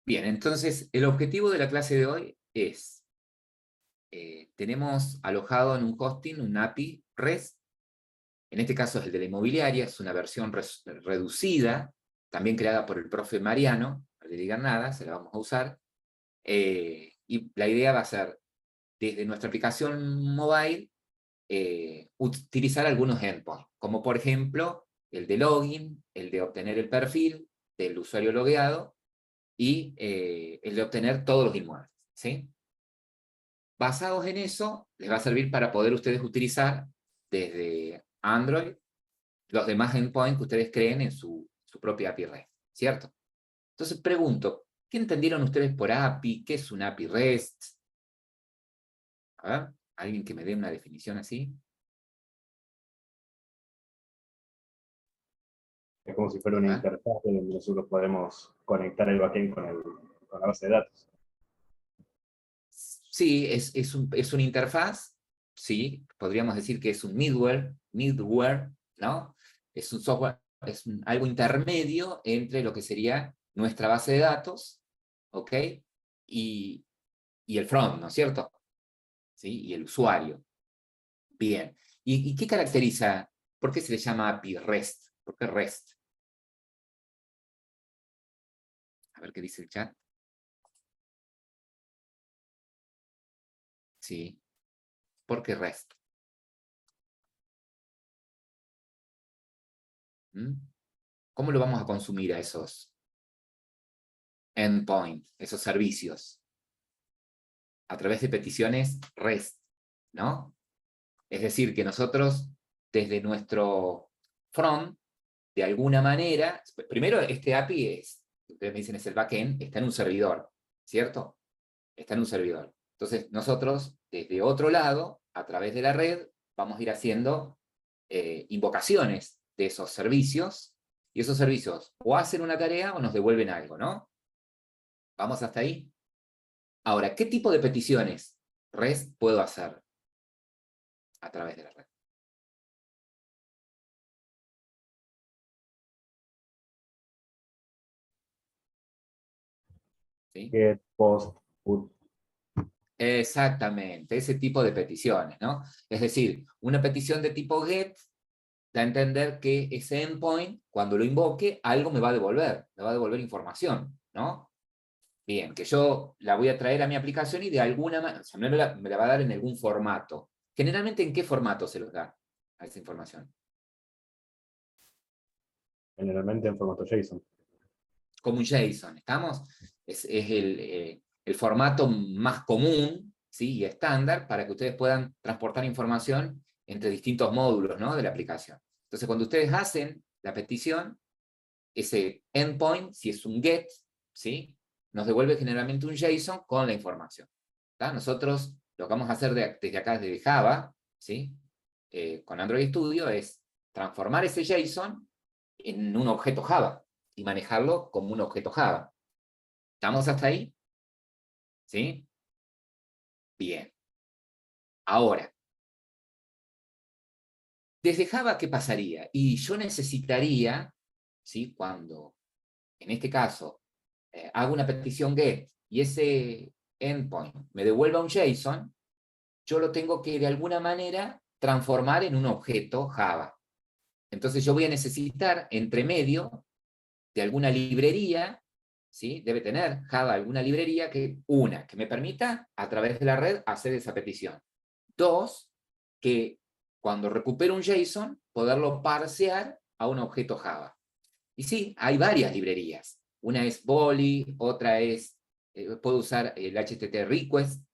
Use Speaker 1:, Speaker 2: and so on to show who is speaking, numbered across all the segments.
Speaker 1: Bien, entonces el objetivo de la clase de hoy es, tenemos alojado en un hosting un API REST, en este caso es el de la inmobiliaria, es una versión reducida, también creada por el profe Mariano, no le digan nada, se la vamos a usar, y la idea va a ser, desde nuestra aplicación mobile, utilizar algunos endpoints, como por ejemplo el de login, el de obtener el perfil del usuario logueado, y el de obtener todos los inmuebles, ¿sí? Basados en eso, les va a servir para poder ustedes utilizar desde Android los demás endpoints que ustedes creen en su propia API REST, ¿cierto? Entonces pregunto, ¿qué entendieron ustedes por API? ¿Qué es un API REST? A ver, ¿alguien que me dé una definición así?
Speaker 2: Es como si fuera una
Speaker 1: ¿Ah?
Speaker 2: interfaz donde nosotros podemos conectar el backend con la base de datos.
Speaker 1: Sí, es una interfaz, sí, podríamos decir que es un middleware, ¿no? Es un software, algo intermedio entre lo que sería nuestra base de datos, ¿ok? Y, y el front, ¿no es cierto? ¿Sí? Y el usuario. Bien. ¿Y qué caracteriza? ¿Por qué se le llama API REST? ¿Por qué REST? A ver qué dice el chat. Sí. ¿Por qué REST? ¿Mm? ¿Cómo lo vamos a consumir a esos endpoints, esos servicios? A través de peticiones REST, ¿no? Es decir, que nosotros, desde nuestro front, de alguna manera, primero este API es, ustedes me dicen es el backend, está en un servidor, ¿cierto? Está en un servidor. Entonces, nosotros, desde otro lado, a través de la red, vamos a ir haciendo invocaciones de esos servicios, y esos servicios o hacen una tarea o nos devuelven algo, ¿no? ¿Vamos hasta ahí? Ahora, ¿qué tipo de peticiones REST puedo hacer a través de la red? ¿Sí?
Speaker 2: Get, post, put.
Speaker 1: Exactamente, ese tipo de peticiones, ¿no? Es decir, una petición de tipo GET da a entender que ese endpoint, cuando lo invoque, algo me va a devolver información, ¿no? Bien, que yo la voy a traer a mi aplicación y de alguna manera, o sea, me la va a dar en algún formato. Generalmente, ¿en qué formato se los da a esa información?
Speaker 2: Generalmente en formato JSON.
Speaker 1: Como un JSON, ¿estamos? Es el formato más común, ¿sí? Y estándar para que ustedes puedan transportar información entre distintos módulos, ¿no? De la aplicación. Entonces, cuando ustedes hacen la petición, ese endpoint, si es un GET, ¿sí? Nos devuelve generalmente un JSON con la información. ¿Tá? Nosotros lo que vamos a hacer desde acá, desde Java, ¿sí? Con Android Studio, es transformar ese JSON en un objeto Java y manejarlo como un objeto Java. ¿Estamos hasta ahí? ¿Sí? Bien. Ahora, desde Java, ¿qué pasaría? Y yo necesitaría, ¿sí? Cuando, en este caso, hago una petición GET y ese endpoint me devuelva un JSON, yo lo tengo que de alguna manera transformar en un objeto Java. Entonces yo voy a necesitar, entre medio, de alguna librería, ¿sí? Debe tener Java alguna librería que me permita a través de la red hacer esa petición. Dos, que cuando recupero un JSON, poderlo parsear a un objeto Java. Y sí, hay varias librerías. Una es Volley, otra es, puedo usar el HTTP Request,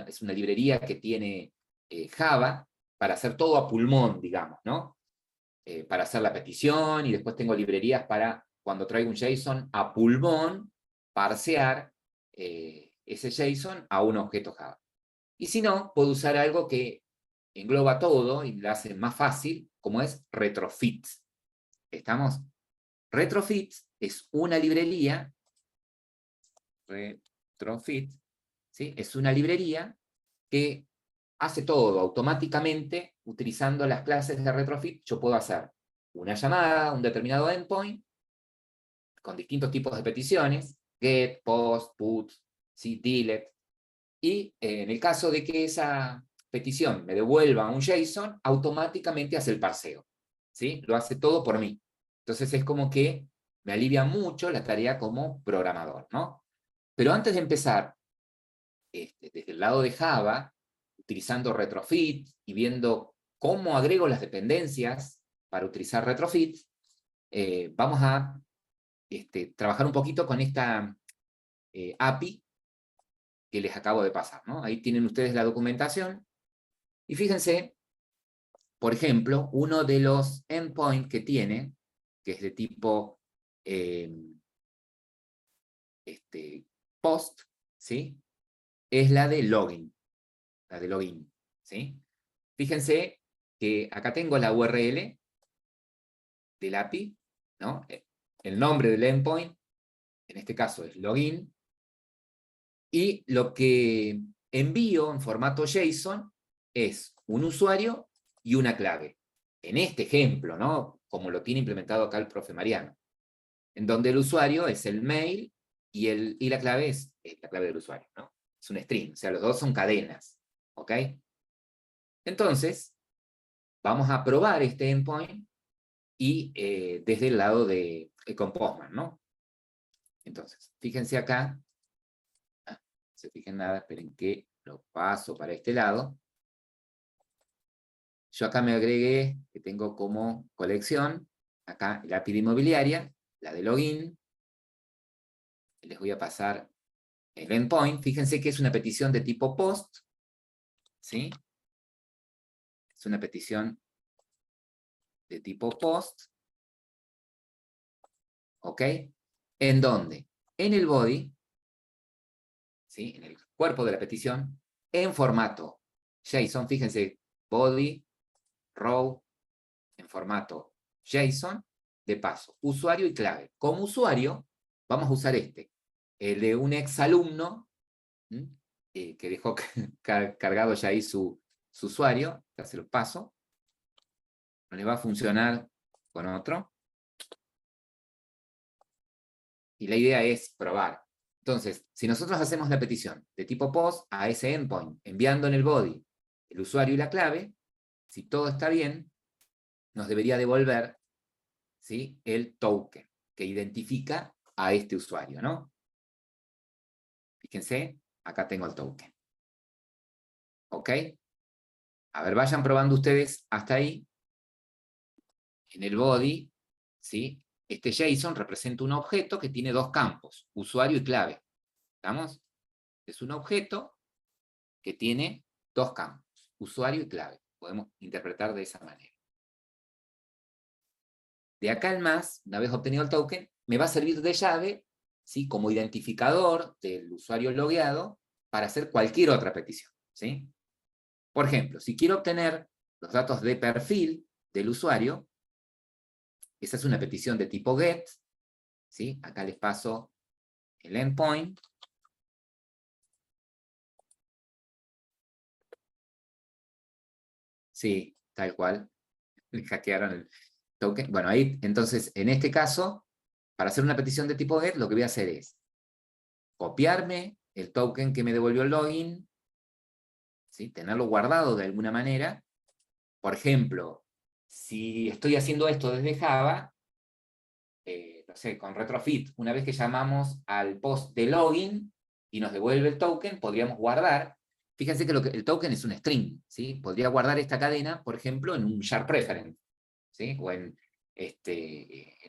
Speaker 1: es una librería que tiene Java para hacer todo a pulmón, digamos, ¿no? Para hacer la petición, y después tengo librerías para, cuando traigo un JSON a pulmón, parsear ese JSON a un objeto Java. Y si no, puedo usar algo que engloba todo y lo hace más fácil, como es Retrofit. ¿Estamos? Retrofit es una librería, Retrofit, ¿sí? Es una librería que hace todo automáticamente utilizando las clases de Retrofit. Yo puedo hacer una llamada a un determinado endpoint con distintos tipos de peticiones, get, post, put, ¿sí? Delete. Y en el caso de que esa petición me devuelva un JSON, automáticamente hace el parseo, ¿sí? Lo hace todo por mí. Entonces es como que me alivia mucho la tarea como programador, ¿no? Pero antes de empezar, desde el lado de Java, utilizando retrofit y viendo cómo agrego las dependencias para utilizar retrofit, vamos a trabajar un poquito con esta API que les acabo de pasar, ¿no? Ahí tienen ustedes la documentación. Y fíjense, por ejemplo, uno de los endpoints que tiene, que es de tipo post, ¿sí? Es la de login. La de login, ¿sí? Fíjense que acá tengo la URL del API, ¿no? El nombre del endpoint, en este caso es login, y lo que envío en formato JSON es un usuario y una clave. En este ejemplo, ¿no? Como lo tiene implementado acá el profe Mariano, en donde el usuario es el mail y la clave es la clave del usuario, ¿no? Es un string, o sea, los dos son cadenas, ¿ok? Entonces, vamos a probar este endpoint y desde el lado de con Postman, ¿no? Entonces, fíjense acá, no se fijen nada, esperen que lo paso para este lado. Yo acá me agregué, que tengo como colección, acá la API de inmobiliaria, la de login, les voy a pasar el endpoint, fíjense que es una petición de tipo post, ¿sí? Es una petición de tipo post, ¿ok? ¿En dónde? En el body, ¿sí? En el cuerpo de la petición, en formato JSON, fíjense, body, row, en formato JSON, de paso, usuario y clave. Como usuario, vamos a usar el de un exalumno, que dejó cargado ya ahí su usuario, ya se lo paso. No le va a funcionar con otro. Y la idea es probar. Entonces, si nosotros hacemos la petición de tipo post a ese endpoint, enviando en el body el usuario y la clave, si todo está bien, nos debería devolver, ¿sí?, el token que identifica a este usuario, ¿no? Fíjense, acá tengo el token. ¿Ok? A ver, vayan probando ustedes hasta ahí. En el body, ¿sí? Este JSON representa un objeto que tiene dos campos, usuario y clave. ¿Estamos? Es un objeto que tiene dos campos, usuario y clave. Podemos interpretar de esa manera. De acá en más, una vez obtenido el token, me va a servir de llave, ¿sí?, como identificador del usuario logueado para hacer cualquier otra petición, ¿sí? Por ejemplo, si quiero obtener los datos de perfil del usuario, esa es una petición de tipo get, ¿sí? Acá les paso el endpoint. Sí, tal cual. Le hackearon el token. Bueno, ahí, entonces, en este caso, para hacer una petición de tipo get, lo que voy a hacer es copiarme el token que me devolvió el login, ¿sí?, tenerlo guardado de alguna manera. Por ejemplo, si estoy haciendo esto desde Java, no sé, con retrofit, una vez que llamamos al post de login y nos devuelve el token, podríamos guardar. Fíjense que el token es un string, ¿sí? Podría guardar esta cadena, por ejemplo, en un share preference, ¿sí? O en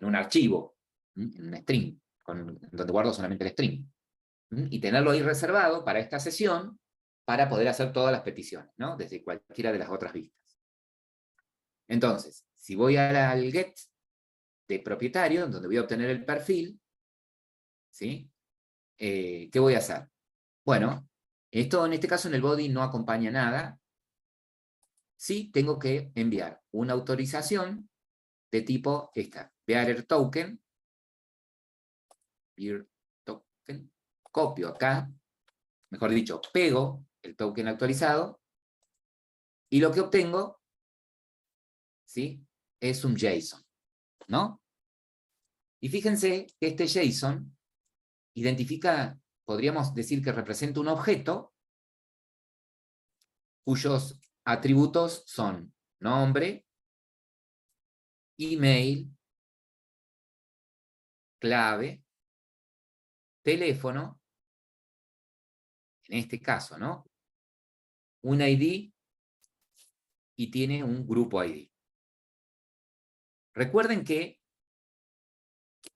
Speaker 1: un archivo, en un string, donde guardo solamente el string. Y tenerlo ahí reservado para esta sesión, para poder hacer todas las peticiones, ¿no? Desde cualquiera de las otras vistas. Entonces, si voy al get de propietario, donde voy a obtener el perfil, ¿sí? ¿Qué voy a hacer? Bueno, esto en este caso en el body no acompaña nada. Sí tengo que enviar una autorización de tipo esta, bearer token, copio acá, mejor dicho, pego el token actualizado, y lo que obtengo, ¿sí?, es un JSON, ¿no? Y fíjense que este JSON identifica, podríamos decir que representa un objeto cuyos atributos son nombre, email, clave, teléfono, en este caso, ¿no? Un ID y tiene un grupo ID. Recuerden que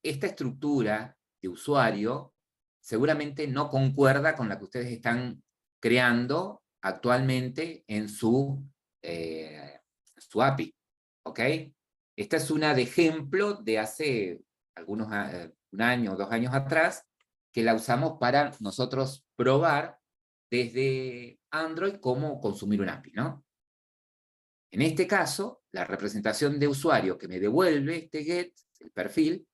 Speaker 1: esta estructura de usuario seguramente no concuerda con la que ustedes están creando actualmente en su API, ¿ok? Esta es una de ejemplo de hace algunos un año o 2 años atrás, que la usamos para nosotros probar desde Android cómo consumir un API, ¿no? En este caso, la representación de usuario que me devuelve este get, el perfil,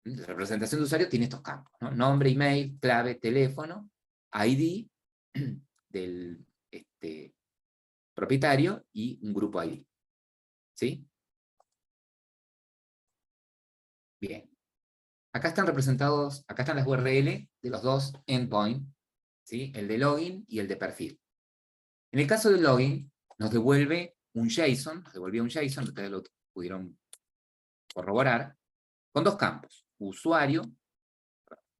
Speaker 1: la representación de usuario tiene estos campos, ¿no? Nombre, email, clave, teléfono, ID del propietario y un grupo ID. ¿Sí? Bien. Acá están representados, acá están las URL de los dos endpoints, ¿sí? El de login y el de perfil. En el caso del login, nos devuelve un JSON, nos devolvía un JSON, ustedes lo pudieron corroborar, con dos campos, usuario,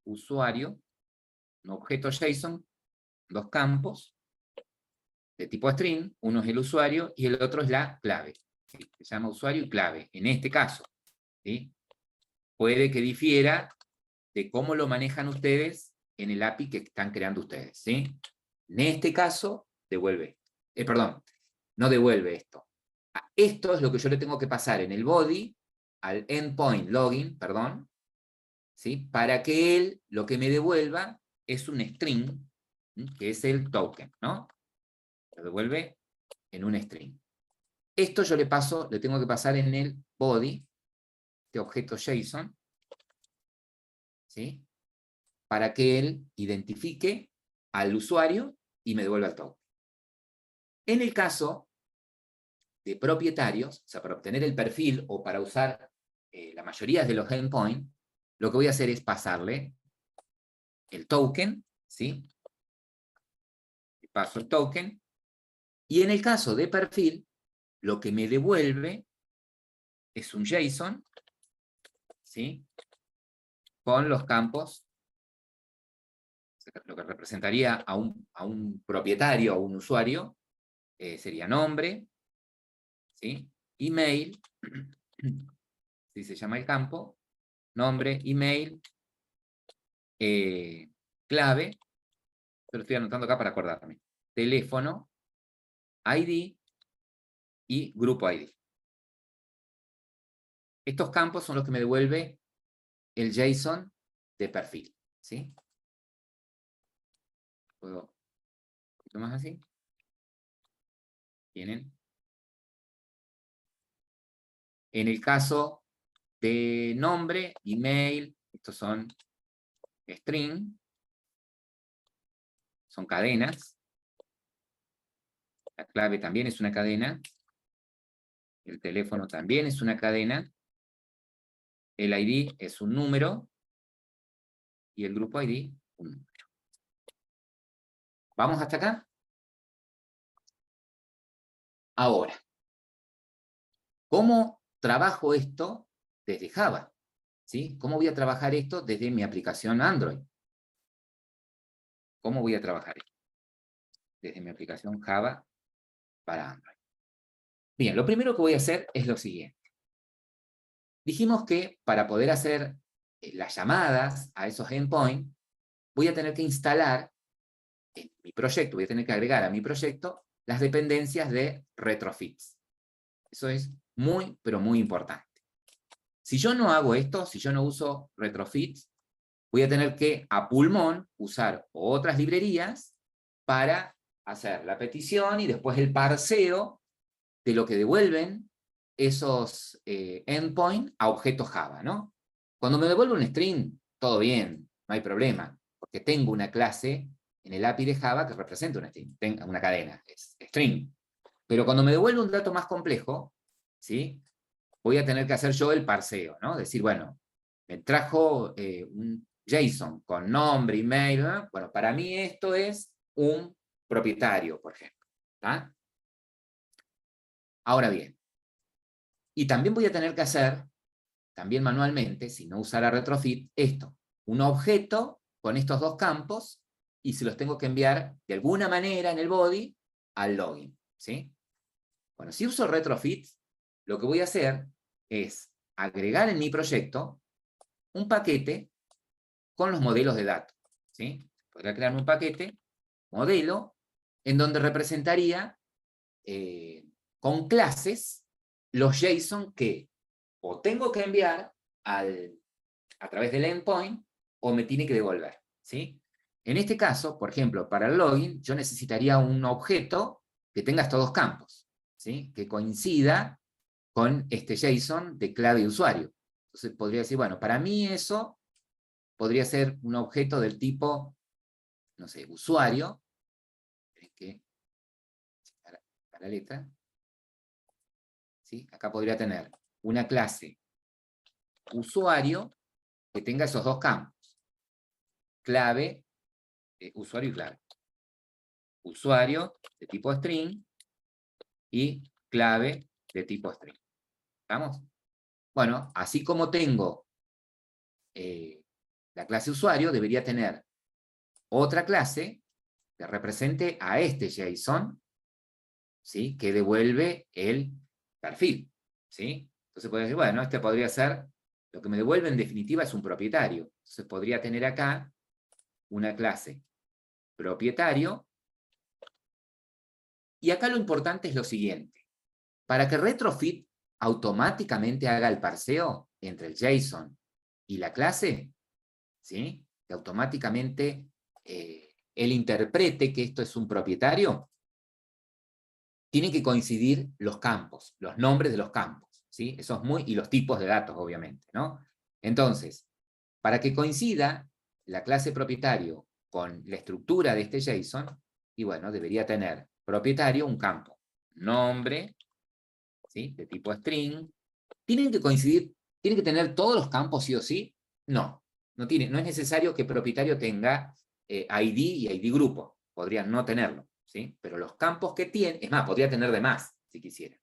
Speaker 1: un objeto JSON, dos campos de tipo string, uno es el usuario y el otro es la clave. ¿Sí? Se llama usuario y clave, en este caso. ¿Sí? Puede que difiera de cómo lo manejan ustedes en el API que están creando ustedes. ¿Sí? En este caso, devuelve. Perdón, no devuelve esto. Esto es lo que yo le tengo que pasar en el body al endpoint login, perdón, ¿sí? Para que él lo que me devuelva es un string, que es el token, ¿no? Lo devuelve en un string. Esto yo le tengo que pasar en el body de objeto JSON, ¿sí? Para que él identifique al usuario y me devuelva el token. En el caso de propietarios, o sea, para obtener el perfil o para usar la mayoría de los endpoints, lo que voy a hacer es pasarle el token, ¿sí? Le paso el token, y en el caso de perfil, lo que me devuelve es un JSON, ¿sí? Con los campos, lo que representaría a un propietario o un usuario, sería nombre, ¿sí? Email, si se llama el campo, nombre, email, clave, lo estoy anotando acá para acordarme, teléfono, ID y grupo ID. Estos campos son los que me devuelve el JSON de perfil, ¿sí? ¿Puedo un poquito más así? ¿Tienen? En el caso de nombre, email, estos son string, son cadenas. La clave también es una cadena. El teléfono también es una cadena. El ID es un número. Y el grupo ID, un número. ¿Vamos hasta acá? Ahora, ¿cómo trabajo esto desde Java? ¿Sí? ¿Cómo voy a trabajar esto desde mi aplicación Android? ¿Cómo voy a trabajar esto? Desde mi aplicación Java para Android. Bien, lo primero que voy a hacer es lo siguiente. Dijimos que para poder hacer las llamadas a esos endpoints, voy a tener que instalar en mi proyecto, voy a tener que agregar a mi proyecto las dependencias de retrofits. Eso es muy, pero muy importante. Si yo no hago esto, si yo no uso retrofits, voy a tener que a pulmón usar otras librerías para hacer la petición y después el parseo de lo que devuelven esos endpoints a objetos Java, ¿no? Cuando me devuelve un string, todo bien, no hay problema, porque tengo una clase en el API de Java que representa una string, una cadena, es string. Pero cuando me devuelve un dato más complejo, ¿sí? Voy a tener que hacer yo el parseo, ¿no? Decir, bueno, me trajo JSON con nombre, email, ¿no? Bueno, para mí esto es un propietario, por ejemplo. ¿Tá? Ahora bien, y también voy a tener que hacer, también manualmente, si no usara retrofit, esto, un objeto con estos dos campos, y se los tengo que enviar de alguna manera en el body al login, ¿sí? Bueno, si uso retrofit, lo que voy a hacer es agregar en mi proyecto un paquete con los modelos de datos, ¿sí? Podría crear un paquete, modelo, en donde representaría con clases los JSON que o tengo que enviar a través del endpoint o me tiene que devolver, ¿sí? En este caso, por ejemplo, para el login, yo necesitaría un objeto que tenga estos dos campos, ¿sí? Que coincida con este JSON de clave de usuario. Entonces podría decir, bueno, para mí eso podría ser un objeto del tipo, no sé, usuario, que a la letra, ¿sí? Acá podría tener una clase usuario que tenga esos dos campos, clave, usuario y clave. Usuario de tipo string y clave de tipo string. ¿Estamos? Bueno, así como tengo la clase usuario, debería tener otra clase que represente a este JSON, ¿sí? Que devuelve el perfil, ¿sí? Entonces podría decir, bueno, este podría ser, lo que me devuelve en definitiva es un propietario. Entonces podría tener acá una clase propietario. Y acá lo importante es lo siguiente. Para que retrofit automáticamente haga el parseo entre el JSON y la clase, ¿sí? Que automáticamente él interprete que esto es un propietario, tienen que coincidir los campos, los nombres de los campos, ¿sí? Eso es muy, y los tipos de datos, obviamente, ¿no? Entonces, para que coincida la clase propietario con la estructura de este JSON, y bueno, debería tener propietario un campo, nombre, ¿sí? De tipo string. ¿Tienen que coincidir, tienen que tener todos los campos sí o sí? No, no es necesario que propietario tenga ID y ID grupo, podrían no tenerlo, ¿sí? Pero los campos que tiene, es más, podría tener de más, si quisiera,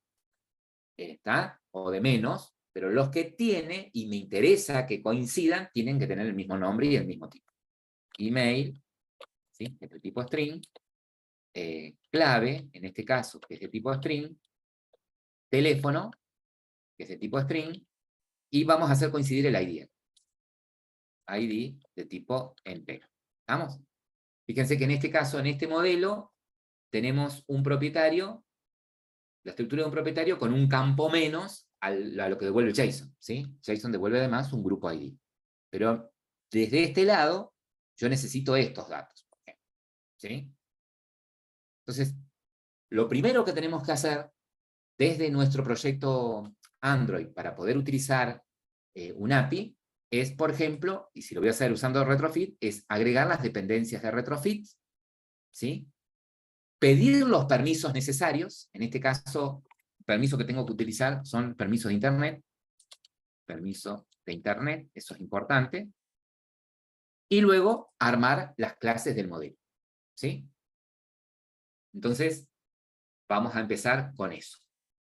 Speaker 1: ¿está? O de menos, pero los que tiene, y me interesa que coincidan, tienen que tener el mismo nombre y el mismo tipo. Email, ¿sí? Es de tipo string, clave, en este caso, que es de tipo string, teléfono, que es de tipo string, y vamos a hacer coincidir el ID. ID de tipo entero. ¿Estamos? Fíjense que en este caso, en este modelo, tenemos un propietario, la estructura de un propietario con un campo menos a lo que devuelve JSON, ¿sí? JSON devuelve además un grupo ID. Pero desde este lado, yo necesito estos datos, ¿sí? Entonces, lo primero que tenemos que hacer desde nuestro proyecto Android para poder utilizar un API es, por ejemplo, y si lo voy a hacer usando retrofit, es agregar las dependencias de retrofit, ¿sí? Pedir los permisos necesarios, en este caso, permiso que tengo que utilizar son permisos de Internet, permiso de Internet, eso es importante, y luego armar las clases del modelo, ¿sí? Entonces, vamos a empezar con eso.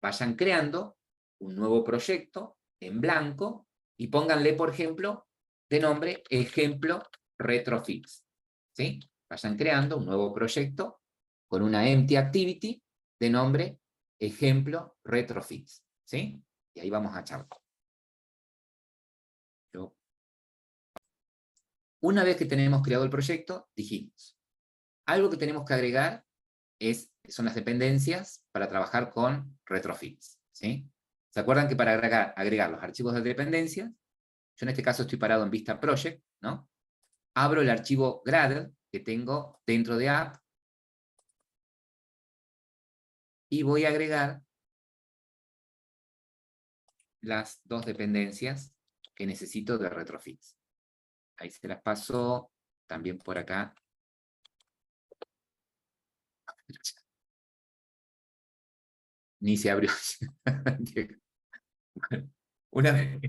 Speaker 1: Vayan creando un nuevo proyecto en blanco y pónganle, por ejemplo, de nombre ejemplo retrofix, ¿sí? Vayan creando un nuevo proyecto con una empty activity de nombre ejemplo retrofix, ¿sí? Y ahí vamos a charlar. Una vez que tenemos creado el proyecto, dijimos, algo que tenemos que agregar son las dependencias para trabajar con retrofits, ¿sí? ¿Se acuerdan que para agregar los archivos de dependencias, yo en este caso estoy parado en Vista Project, ¿no? Abro el archivo Gradle que tengo dentro de App y voy a agregar las dos dependencias que necesito de retrofits. Ahí se las paso también por acá. Ni se abrió. Una vez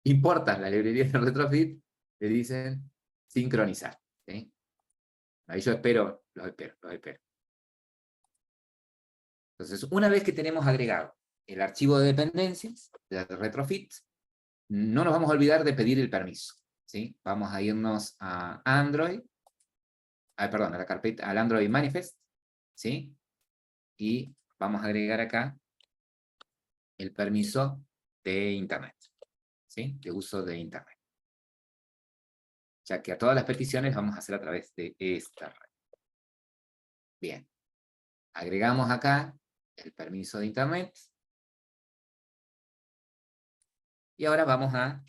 Speaker 1: importas la librería de retrofit, le dicen sincronizar. ¿Sí? Ahí yo espero, los espero. Entonces, una vez que tenemos agregado el archivo de dependencias de retrofit, no nos vamos a olvidar de pedir el permiso. ¿Sí? Vamos a irnos a Android, perdón, a la carpeta, al Android Manifest, ¿sí? Y vamos a agregar acá el permiso de Internet, ¿sí? De uso de Internet. Ya que a todas las peticiones vamos a hacer a través de esta red. Bien. Agregamos acá el permiso de Internet. Y ahora vamos a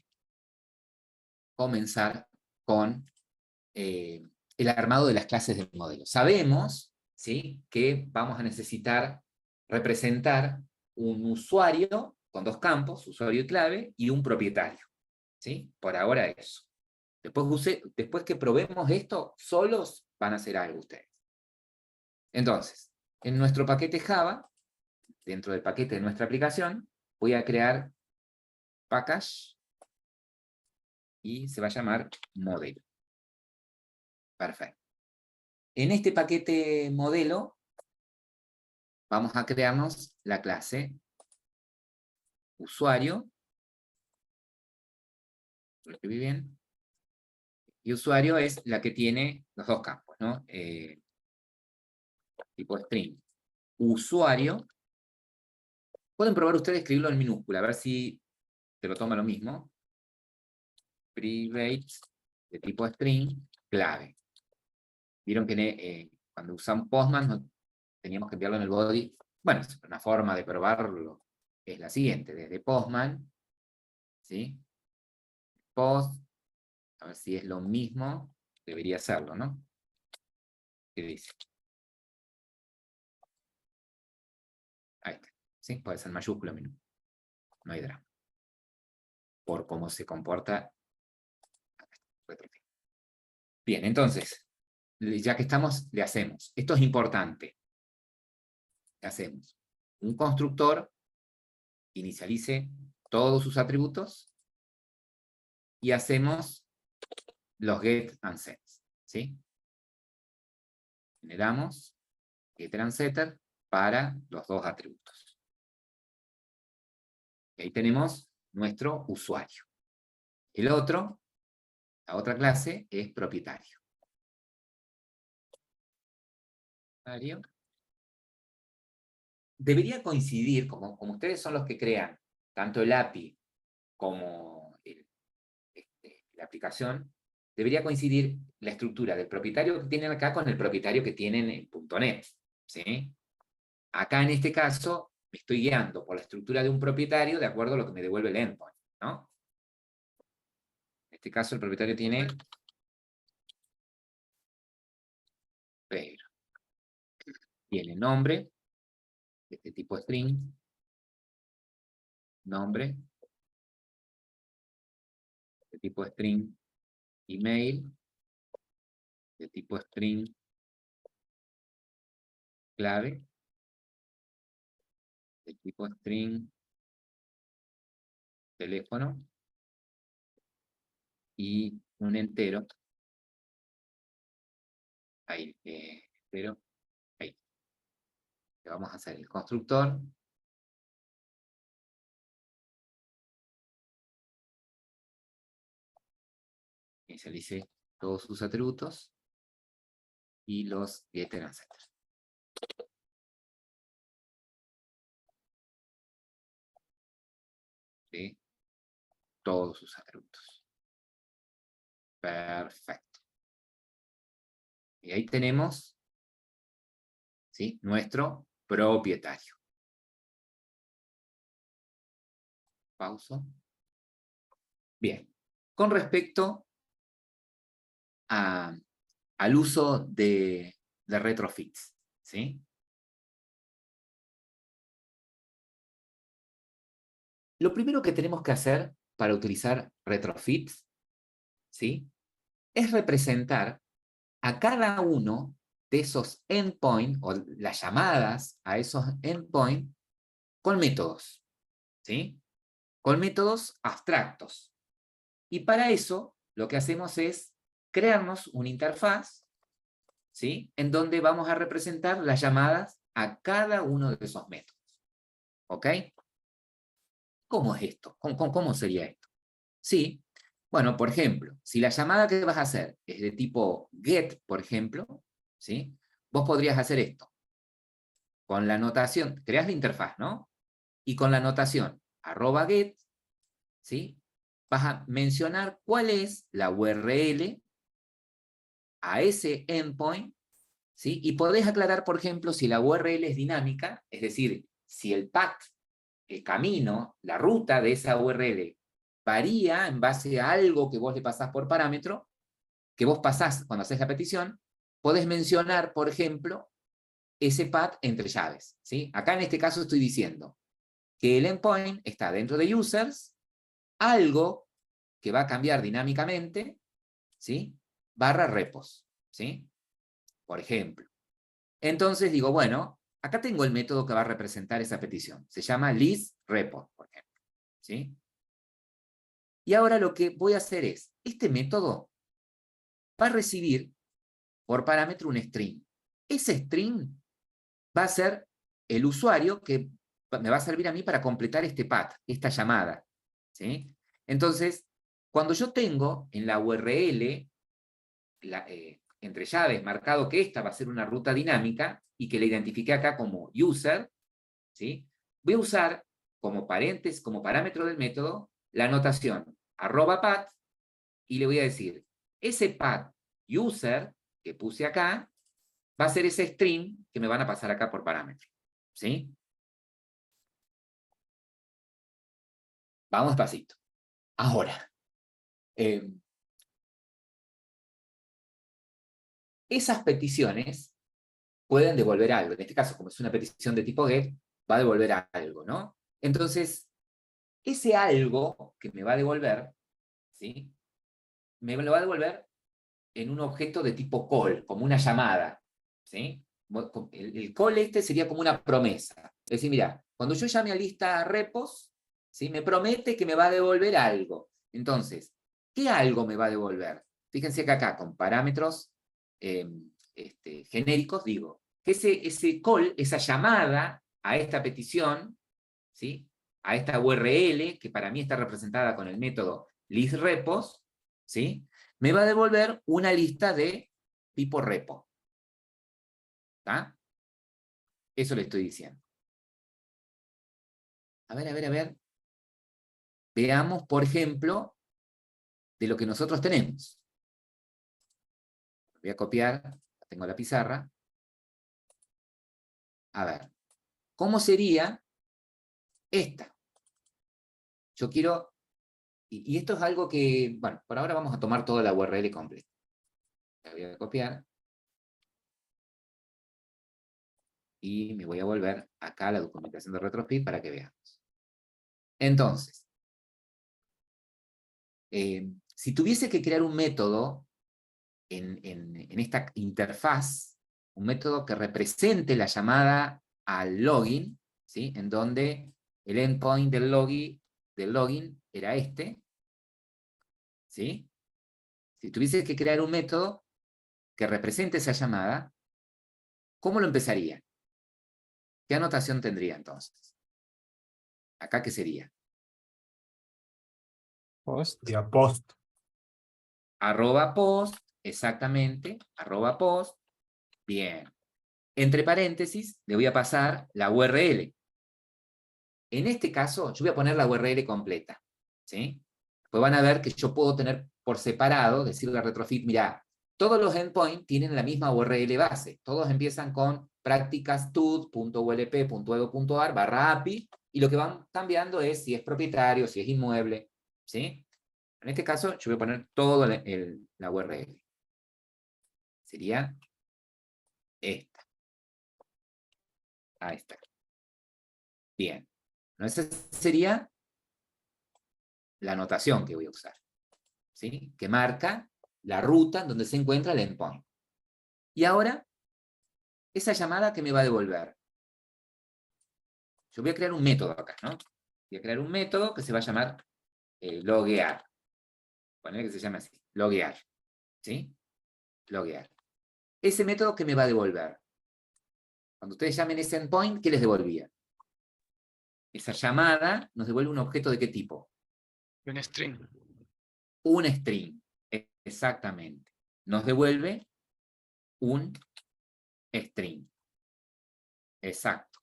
Speaker 1: comenzar con el armado de las clases del modelo. Sabemos, ¿sí?, que vamos a necesitar representar un usuario con dos campos, usuario y clave, y un propietario. ¿Sí? Por ahora eso. Después que probemos esto, solos van a hacer algo ustedes. Entonces, en nuestro paquete Java, dentro del paquete de nuestra aplicación, voy a crear package y se va a llamar modelo. Perfecto. En este paquete modelo vamos a crearnos la clase usuario, lo escribí bien, y usuario es la que tiene los dos campos, ¿no? Tipo string. Usuario, pueden probar ustedes escribirlo en minúscula, a ver si te lo toma lo mismo. Private, de tipo string, clave. Vieron que cuando usamos Postman no teníamos que enviarlo en el body. Bueno, una forma de probarlo es la siguiente, desde Postman, ¿sí? Post, a ver si es lo mismo, debería serlo, ¿no? ¿Qué dice? Ahí está, ¿sí? Puede ser mayúscula o minúscula, no hay drama. Por cómo se comporta. Bien, entonces, ya que estamos, le hacemos. Esto es importante. Le hacemos un constructor, inicialice todos sus atributos, y hacemos los get and set, ¿sí? Generamos getter and setter para los dos atributos. Y ahí tenemos nuestro usuario. El otro, la otra clase, es propietario. Debería coincidir, como ustedes son los que crean tanto el API como la aplicación, debería coincidir la estructura del propietario que tienen acá con el propietario que tienen en .NET, ¿sí? Acá en este caso me estoy guiando por la estructura de un propietario de acuerdo a lo que me devuelve el endpoint, ¿no? En este caso el propietario tiene Pedro. Tiene nombre, de este tipo string, nombre, de tipo string, email, de tipo string, clave, de tipo string, teléfono, y un entero, ahí, entero, ahí. Le vamos a hacer el constructor, inicialice todos sus atributos, y los getter and setter. De todos sus atributos. Perfecto. Y ahí tenemos, ¿sí?, nuestro propietario. Pauso. Bien. Con respecto al uso de retrofits, ¿sí? Lo primero que tenemos que hacer para utilizar retrofits, ¿sí?, es representar a cada uno de esos endpoints, o las llamadas a esos endpoints, con métodos, ¿sí? Con métodos abstractos. Y para eso lo que hacemos es crearnos una interfaz, ¿sí? En donde vamos a representar las llamadas a cada uno de esos métodos. ¿Ok? ¿Cómo es esto? ¿Cómo sería esto? Sí, bueno, por ejemplo, si la llamada que vas a hacer es de tipo get, por ejemplo, ¿sí? Vos podrías hacer esto. Con la notación, creas la interfaz, ¿no? Y con la notación @get, ¿sí? Vas a mencionar cuál es la URL a ese endpoint, ¿sí? Y podés aclarar, por ejemplo, si la URL es dinámica, es decir, si el path, el camino, la ruta de esa URL varía en base a algo que vos le pasás por parámetro, que vos pasás cuando haces la petición, podés mencionar, por ejemplo, ese path entre llaves, ¿sí? Acá en este caso estoy diciendo que el endpoint está dentro de users, algo que va a cambiar dinámicamente, ¿sí? /repos, ¿sí? Por ejemplo. Entonces digo, bueno, acá tengo el método que va a representar esa petición. Se llama listRepos, por ejemplo, ¿sí? Y ahora lo que voy a hacer es, este método va a recibir por parámetro un string. Ese string va a ser el usuario que me va a servir a mí para completar este path, esta llamada, ¿sí? Entonces, cuando yo tengo en la URL, entre llaves, marcado que esta va a ser una ruta dinámica y que la identifiqué acá como user, ¿sí? Voy a usar como paréntesis, como parámetro del método, la anotación @path y le voy a decir, ese path user que puse acá va a ser ese string que me van a pasar acá por parámetro, ¿sí? Vamos despacito. Ahora, esas peticiones pueden devolver algo. En este caso, como es una petición de tipo GET, va a devolver algo, ¿no? Entonces, ese algo que me va a devolver, ¿sí? Me lo va a devolver en un objeto de tipo call, como una llamada, ¿sí? El call este sería como una promesa. Es decir, mira, cuando yo llame a lista repos, ¿sí? Me promete que me va a devolver algo. Entonces, ¿qué algo me va a devolver? Fíjense que acá, con parámetros genéricos, digo, que ese call, esa llamada a esta petición, ¿sí? A esta URL, que para mí está representada con el método listRepos, ¿sí? Me va a devolver una lista de tipo repo. ¿Está? Eso le estoy diciendo. A ver. Veamos, por ejemplo, de lo que nosotros tenemos. Voy a copiar, tengo la pizarra. A ver, ¿cómo sería esta? Yo quiero, y esto es algo que, bueno, por ahora vamos a tomar toda la URL completa. La voy a copiar. Y me voy a volver acá a la documentación de Retrofit para que veamos. Entonces, si tuviese que crear un método en esta interfaz, un método que represente la llamada al login, ¿sí? En donde el endpoint del login era este, ¿sí? Si tuviese que crear un método que represente esa llamada, ¿cómo lo empezaría? ¿Qué anotación tendría entonces? ¿Acá qué sería?
Speaker 3: Post. Post.
Speaker 1: @post, exactamente, @post, bien. Entre paréntesis, le voy a pasar la URL. En este caso, yo voy a poner la URL completa, ¿sí? Pues van a ver que yo puedo tener por separado, decirle a Retrofit, mira, todos los endpoints tienen la misma URL base. Todos empiezan con practicas.tut.ulp.edu.ar/API, y lo que van cambiando es si es propietario, si es inmueble, ¿sí? En este caso, yo voy a poner toda la URL. Sería esta. Ahí está. Bien. Esa sería la anotación que voy a usar, ¿sí? Que marca la ruta donde se encuentra el endpoint. Y ahora, esa llamada que me va a devolver. Yo voy a crear un método acá, ¿no? Voy a crear un método que se va a llamar loguear. Poner que se llame así. loguear. ¿Sí? Loguear. Ese método, ¿qué me va a devolver? Cuando ustedes llamen ese endpoint, ¿qué les devolvía? Esa llamada nos devuelve un objeto ¿de qué tipo?
Speaker 3: Un string.
Speaker 1: Un string. Exactamente. Nos devuelve un string. Exacto.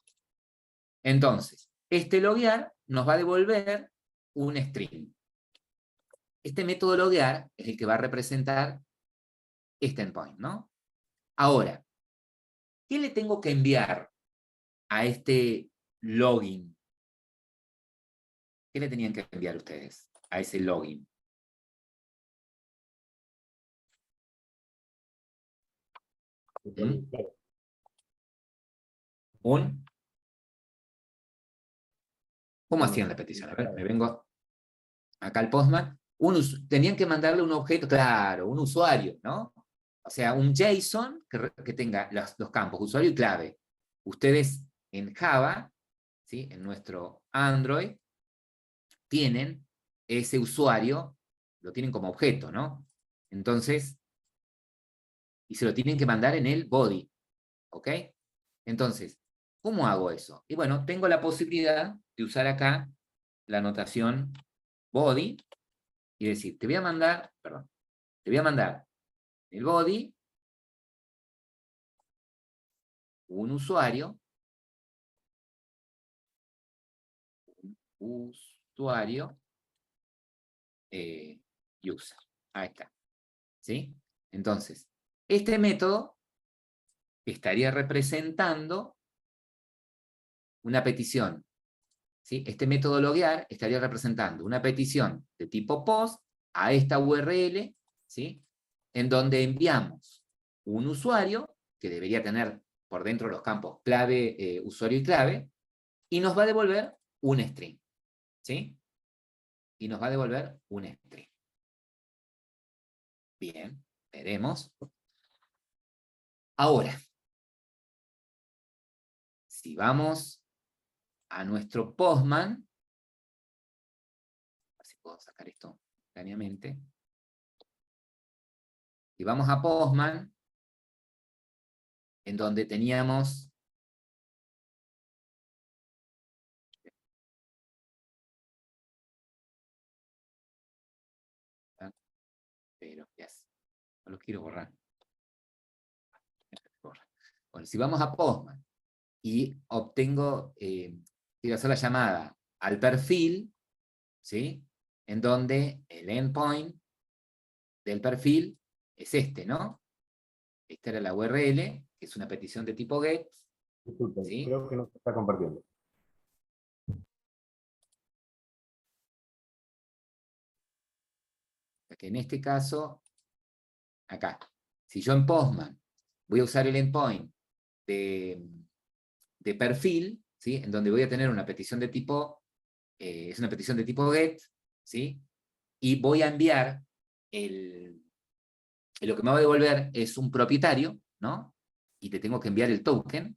Speaker 1: Entonces, este loguear nos va a devolver un string. Este método loguear es el que va a representar este endpoint, ¿no? Ahora, ¿qué le tengo que enviar a este login? ¿Qué le tenían que enviar ustedes a ese login? ¿Mm? ¿Cómo hacían la petición? A ver, me vengo acá al Postman. Tenían que mandarle un objeto, claro, un usuario, ¿no? O sea, un JSON que tenga los campos usuario y clave. Ustedes en Java, ¿sí? En nuestro Android, tienen ese usuario, lo tienen como objeto, ¿no? Entonces, y se lo tienen que mandar en el body, ¿ok? Entonces, ¿cómo hago eso? Y bueno, tengo la posibilidad de usar acá la notación body y decir, te voy a mandar el body, un usuario, user. Ahí está. ¿Sí? Entonces, este método estaría representando una petición. ¿Sí? Este método loguear estaría representando una petición de tipo post a esta URL, ¿sí? En donde enviamos un usuario que debería tener por dentro los campos clave, usuario y clave, y nos va a devolver un string. ¿Sí? Y nos va a devolver un string. Bien, veremos. Ahora, si vamos a nuestro Postman, así puedo sacar esto instantáneamente. Si vamos a Postman, en donde teníamos pero ya no lo quiero borrar. Bueno, si vamos a Postman y obtengo, quiero hacer la llamada al perfil, ¿sí? En donde el endpoint del perfil es este, ¿no? Esta era la URL, que es una petición de tipo GET.
Speaker 2: Disculpen,
Speaker 1: ¿Sí?
Speaker 2: creo que no se está compartiendo.
Speaker 1: Que en este caso, acá, si yo en Postman voy a usar el endpoint de perfil, ¿sí? En donde voy a tener una petición de tipo, es una petición de tipo GET, ¿sí? Y voy a enviar lo que me va a devolver es un propietario, ¿no? Y te tengo que enviar el token.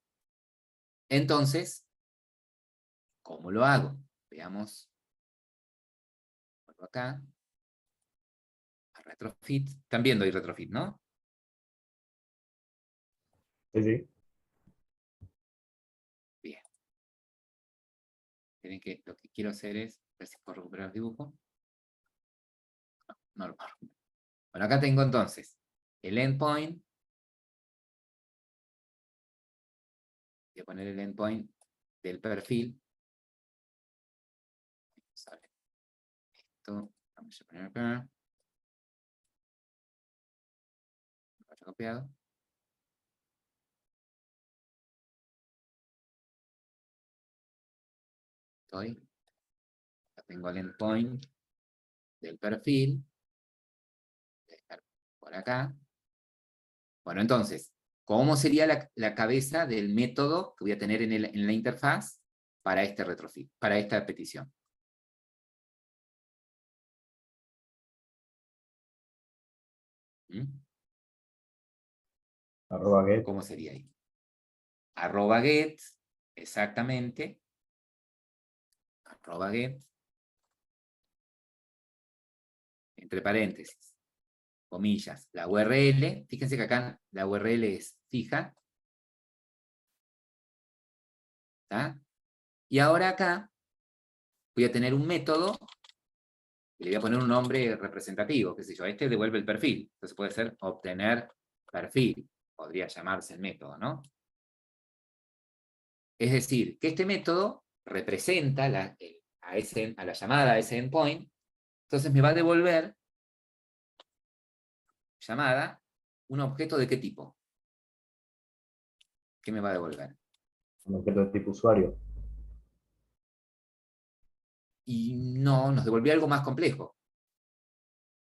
Speaker 1: Entonces, ¿cómo lo hago? Veamos. Vuelvo acá. A retrofit. Están viendo ahí retrofit, ¿no?
Speaker 2: Sí, sí.
Speaker 1: Bien. Miren que lo que quiero hacer es, ver si puedo recuperar el dibujo. No, no lo puedo. Bueno, acá tengo entonces el endpoint. Voy a poner el endpoint del perfil. Sale esto. Vamos a poner acá. Lo he copiado. Acá tengo el endpoint del perfil. Voy a dejar por acá. Bueno, entonces, ¿cómo sería la cabeza del método que voy a tener en la interfaz para este retrofit, para esta petición? ¿Mm?
Speaker 2: @get.
Speaker 1: ¿Cómo sería ahí? @get, exactamente. @get, entre paréntesis. comillas, la URL. Fíjense que acá la URL es fija. ¿Está? Y ahora acá voy a tener un método, y le voy a poner un nombre representativo, qué sé yo, este devuelve el perfil. Entonces puede ser obtener perfil, podría llamarse el método, ¿no? Es decir, que este método representa a la llamada a ese endpoint, entonces me va a devolver llamada un objeto de qué tipo. ¿Qué me va a devolver?
Speaker 2: Un objeto de tipo usuario.
Speaker 1: Y no, nos devolvió algo más complejo.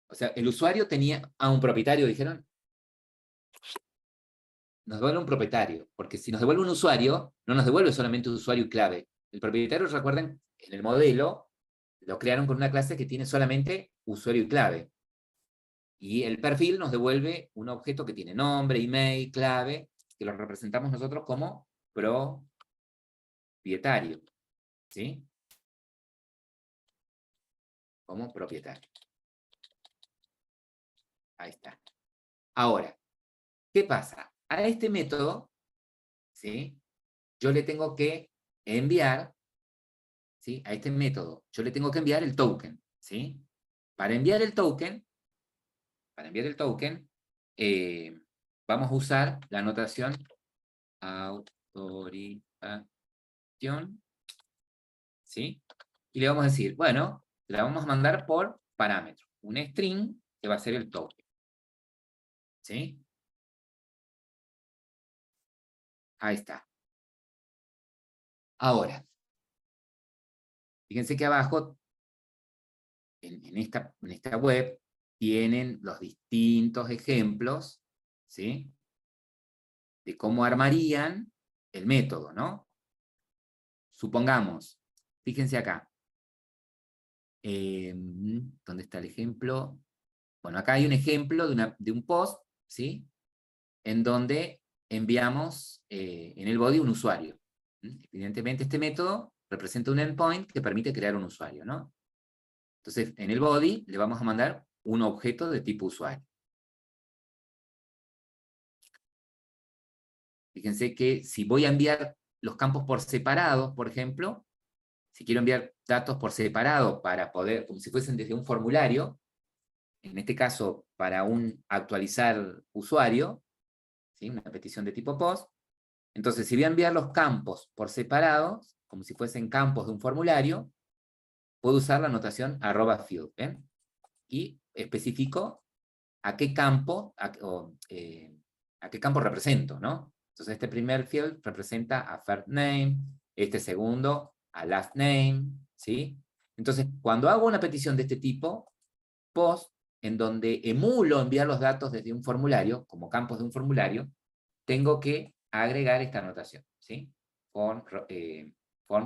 Speaker 1: O sea, el usuario tenía a un propietario, dijeron. Nos devuelve un propietario, porque si nos devuelve un usuario, no nos devuelve solamente un usuario y clave. El propietario, recuerden, en el modelo lo crearon con una clase que tiene solamente usuario y clave. Y el perfil nos devuelve un objeto que tiene nombre, email, clave, que lo representamos nosotros como propietario. ¿Sí? Como propietario. Ahí está. Ahora, ¿qué pasa? A este método, ¿sí? Yo le tengo que enviar, ¿sí? A este método, yo le tengo que enviar el token, ¿sí? Para enviar el token, vamos a usar la notación autorización, ¿sí? Y le vamos a decir, bueno, la vamos a mandar por parámetro, un string que va a ser el token, ¿sí? Ahí está. Ahora, fíjense que abajo, en esta web, tienen los distintos ejemplos, ¿sí? De cómo armarían el método, ¿no? Supongamos, fíjense acá, ¿dónde está el ejemplo? Bueno, acá hay un ejemplo de un post, ¿sí? En donde enviamos en el body un usuario. Evidentemente este método representa un endpoint que permite crear un usuario, ¿no? Entonces, en el body le vamos a mandar un objeto de tipo usuario. Fíjense que si voy a enviar los campos por separado, por ejemplo, si quiero enviar datos por separado para poder, como si fuesen desde un formulario, en este caso para un actualizar usuario, ¿sí? Una petición de tipo POST, entonces si voy a enviar los campos por separado, como si fuesen campos de un formulario, puedo usar la notación @field, ¿ven? Y especifico a qué campo, a qué campo represento, ¿no? Entonces este primer field representa a first name, este segundo a last name, ¿sí? Entonces, cuando hago una petición de este tipo, POST, en donde emulo enviar los datos desde un formulario, como campos de un formulario, tengo que agregar esta anotación, ¿sí? Form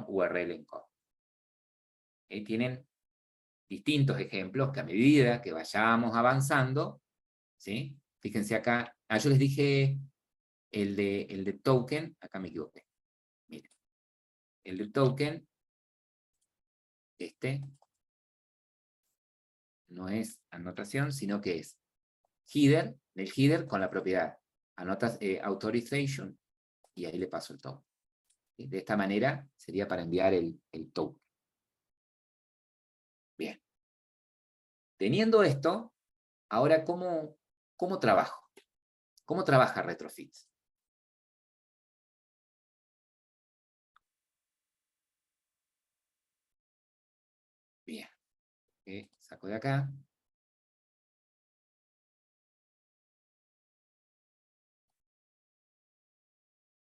Speaker 1: URL encode. Tienen distintos ejemplos que a medida que vayamos avanzando, ¿sí? Fíjense acá, yo les dije el de token, acá me equivoqué. Miren, el de token, no es anotación, sino que es header, del header con la propiedad. Anotas authorization, y ahí le paso el token. ¿Sí? De esta manera sería para enviar el token. Bien. Teniendo esto, ahora, ¿cómo trabajo? ¿Cómo trabaja Retrofits? Bien. Saco de acá.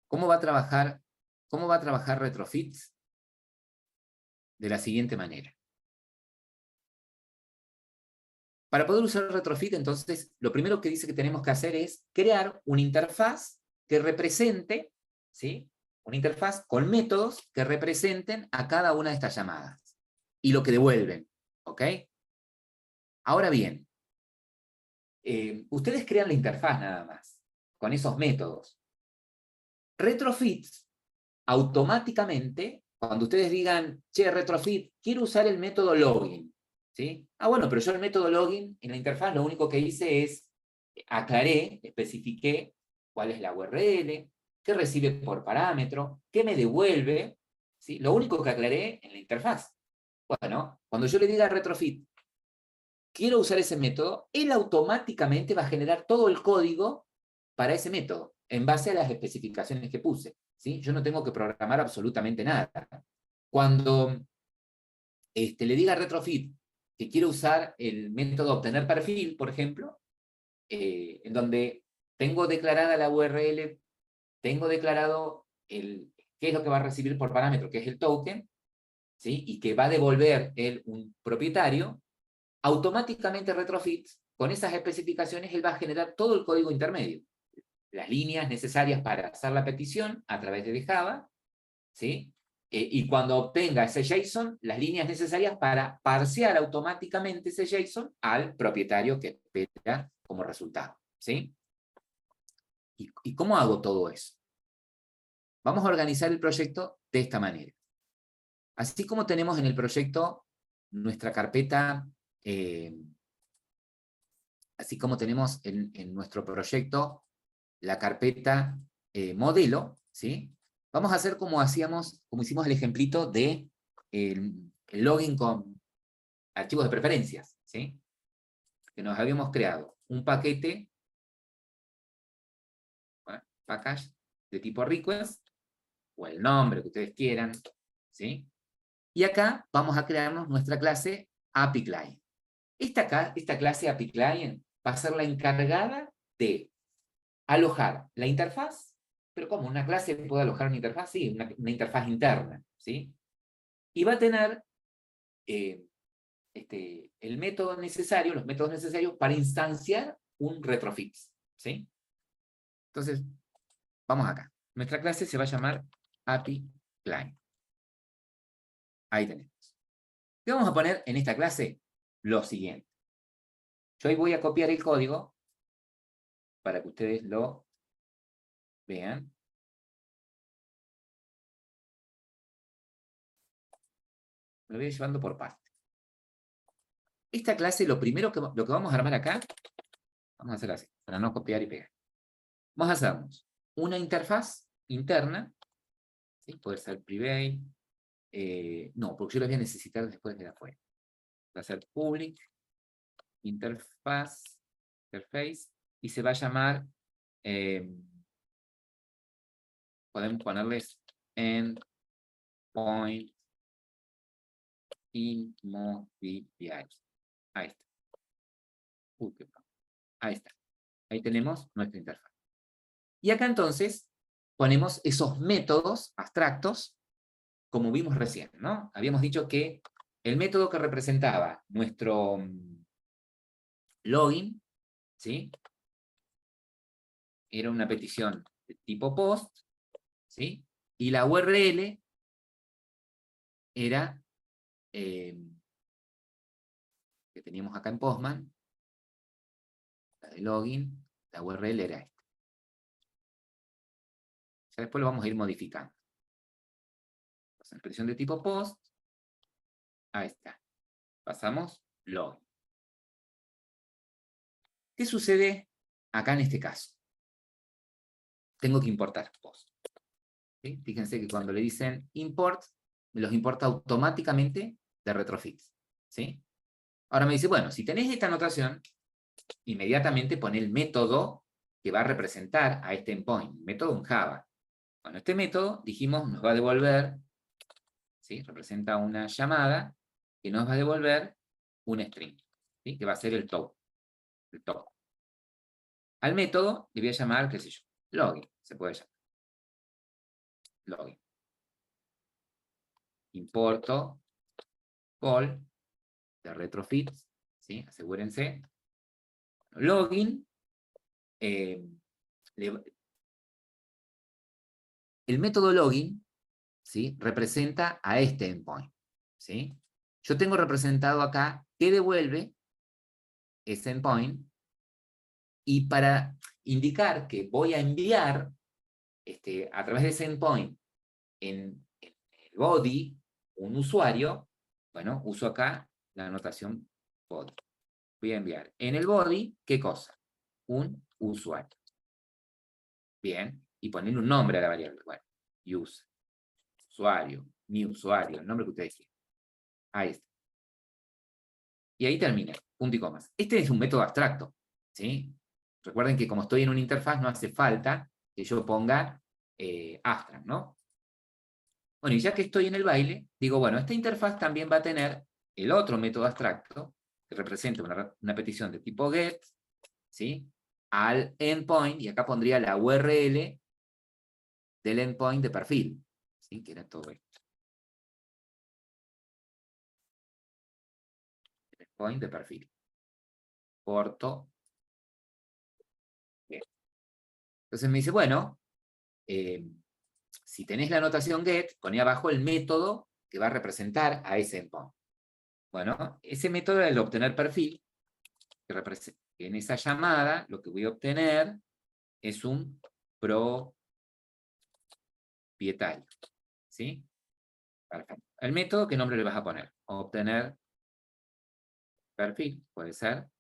Speaker 1: ¿Cómo va a trabajar Retrofits? De la siguiente manera. Para poder usar Retrofit, entonces, lo primero que dice que tenemos que hacer es crear una interfaz que represente, ¿sí? Una interfaz con métodos que representen a cada una de estas llamadas y lo que devuelven, ¿ok? Ahora bien, ustedes crean la interfaz nada más, con esos métodos. Retrofits, automáticamente, cuando ustedes digan, che, Retrofit, quiero usar el método login, ¿Sí? Ah, bueno, pero yo el método login en la interfaz lo único que hice es aclaré, especifiqué cuál es la URL, qué recibe por parámetro, qué me devuelve, ¿sí? Lo único que aclaré en la interfaz. Bueno, cuando yo le diga a retrofit, quiero usar ese método, él automáticamente va a generar todo el código para ese método, en base a las especificaciones que puse, ¿sí? Yo no tengo que programar absolutamente nada. Cuando le diga a retrofit que quiero usar el método obtener perfil, por ejemplo, en donde tengo declarada la URL, tengo declarado qué es lo que va a recibir por parámetro, que es el token, ¿sí? Y que va a devolver un propietario, automáticamente retrofit, con esas especificaciones, él va a generar todo el código intermedio. Las líneas necesarias para hacer la petición a través de Java, ¿sí? Y cuando obtenga ese JSON, las líneas necesarias para parsear automáticamente ese JSON al propietario que espera como resultado, ¿sí? ¿Y cómo hago todo eso? Vamos a organizar el proyecto de esta manera. Así como tenemos en el proyecto nuestra carpeta, así como tenemos en nuestro proyecto la carpeta modelo, ¿sí? Vamos a hacer como hicimos el ejemplito de el login con archivos de preferencias, ¿sí? Que nos habíamos creado un paquete, bueno, package de tipo request, o el nombre que ustedes quieran, ¿sí? Y acá vamos a crearnos nuestra clase API Client. Esta clase API Client va a ser la encargada de alojar la interfaz, pero ¿cómo? ¿Una clase puede alojar una interfaz? Sí, una interfaz interna, ¿sí? Y va a tener el método necesario, los métodos necesarios para instanciar un retrofix, ¿sí? Entonces, vamos acá. Nuestra clase se va a llamar API Client. Ahí tenemos. ¿Qué vamos a poner en esta clase? Lo siguiente. Yo ahí voy a copiar el código para que ustedes lo vean. Lo voy llevando por partes. Esta clase, lo que vamos a armar acá, vamos a hacer así, para no copiar y pegar. Vamos a hacernos una interfaz interna, ¿sí? Puede ser private, no, porque yo lo voy a necesitar después de afuera. Va a ser public, interface, y se va a llamar, podemos ponerles endpoint immobiliario. Ahí está. Ahí está. Ahí tenemos nuestra interfaz. Y acá entonces ponemos esos métodos abstractos como vimos recién, ¿no? Habíamos dicho que el método que representaba nuestro login, ¿sí? Era una petición de tipo post, ¿sí? Y la URL era, que teníamos acá en Postman, la de login, la URL era esta. Ya después lo vamos a ir modificando. Entonces, expresión de tipo post, ahí está. Pasamos login. ¿Qué sucede acá en este caso? Tengo que importar post. ¿Sí? Fíjense que cuando le dicen import, me los importa automáticamente de retrofix, ¿sí? Ahora me dice, bueno, si tenés esta anotación, inmediatamente pone el método que va a representar a este endpoint, método en Java. Bueno, este método, dijimos, nos va a devolver, ¿sí? Representa una llamada que nos va a devolver un string, ¿sí? Que va a ser el token. Al método le voy a llamar, qué sé yo, login, se puede llamar. Login. Importo call de retrofit, ¿sí? Asegúrense. Login. El método login, ¿sí? Representa a este endpoint, ¿sí? Yo tengo representado acá que devuelve ese endpoint, y para indicar que voy a enviar a través de ese endpoint en el body un usuario, bueno, uso acá la anotación body. Voy a enviar en el body, ¿qué cosa? Un usuario. Bien, y ponerle un nombre a la variable. Bueno, user, usuario, mi usuario, el nombre que ustedes quieran. Ahí está. Y ahí termina, punto y comas. Este es un método abstracto, ¿sí? Recuerden que como estoy en una interfaz, no hace falta que yo ponga abstract, ¿no? Bueno, y ya que estoy en el baile, digo, bueno, esta interfaz también va a tener el otro método abstracto, que representa una petición de tipo get, ¿sí? Al endpoint, y acá pondría la URL del endpoint de perfil, ¿sí? Que era todo esto. El endpoint de perfil. Corto. Bien. Entonces me dice, bueno, si tenés la anotación get, poné abajo el método que va a representar a ese endpoint. Bueno, ese método es el obtener perfil, que en esa llamada lo que voy a obtener es un propietario. ¿Sí? Perfecto. El método, ¿qué nombre le vas a poner? Obtener perfil, puede ser.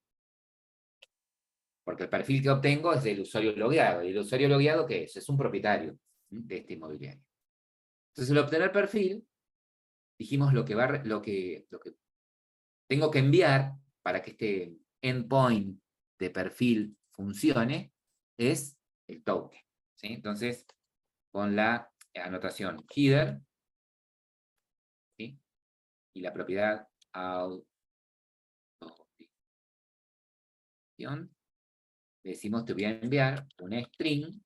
Speaker 1: Porque el perfil que obtengo es del usuario logueado. ¿Y el usuario logueado qué es? Es un propietario de este inmobiliario. Entonces, el obtener perfil, dijimos lo que tengo que enviar para que este endpoint de perfil funcione, es el token. ¿Sí? Entonces, con la anotación header, ¿sí? Y la propiedad autorización, le decimos te voy a enviar un string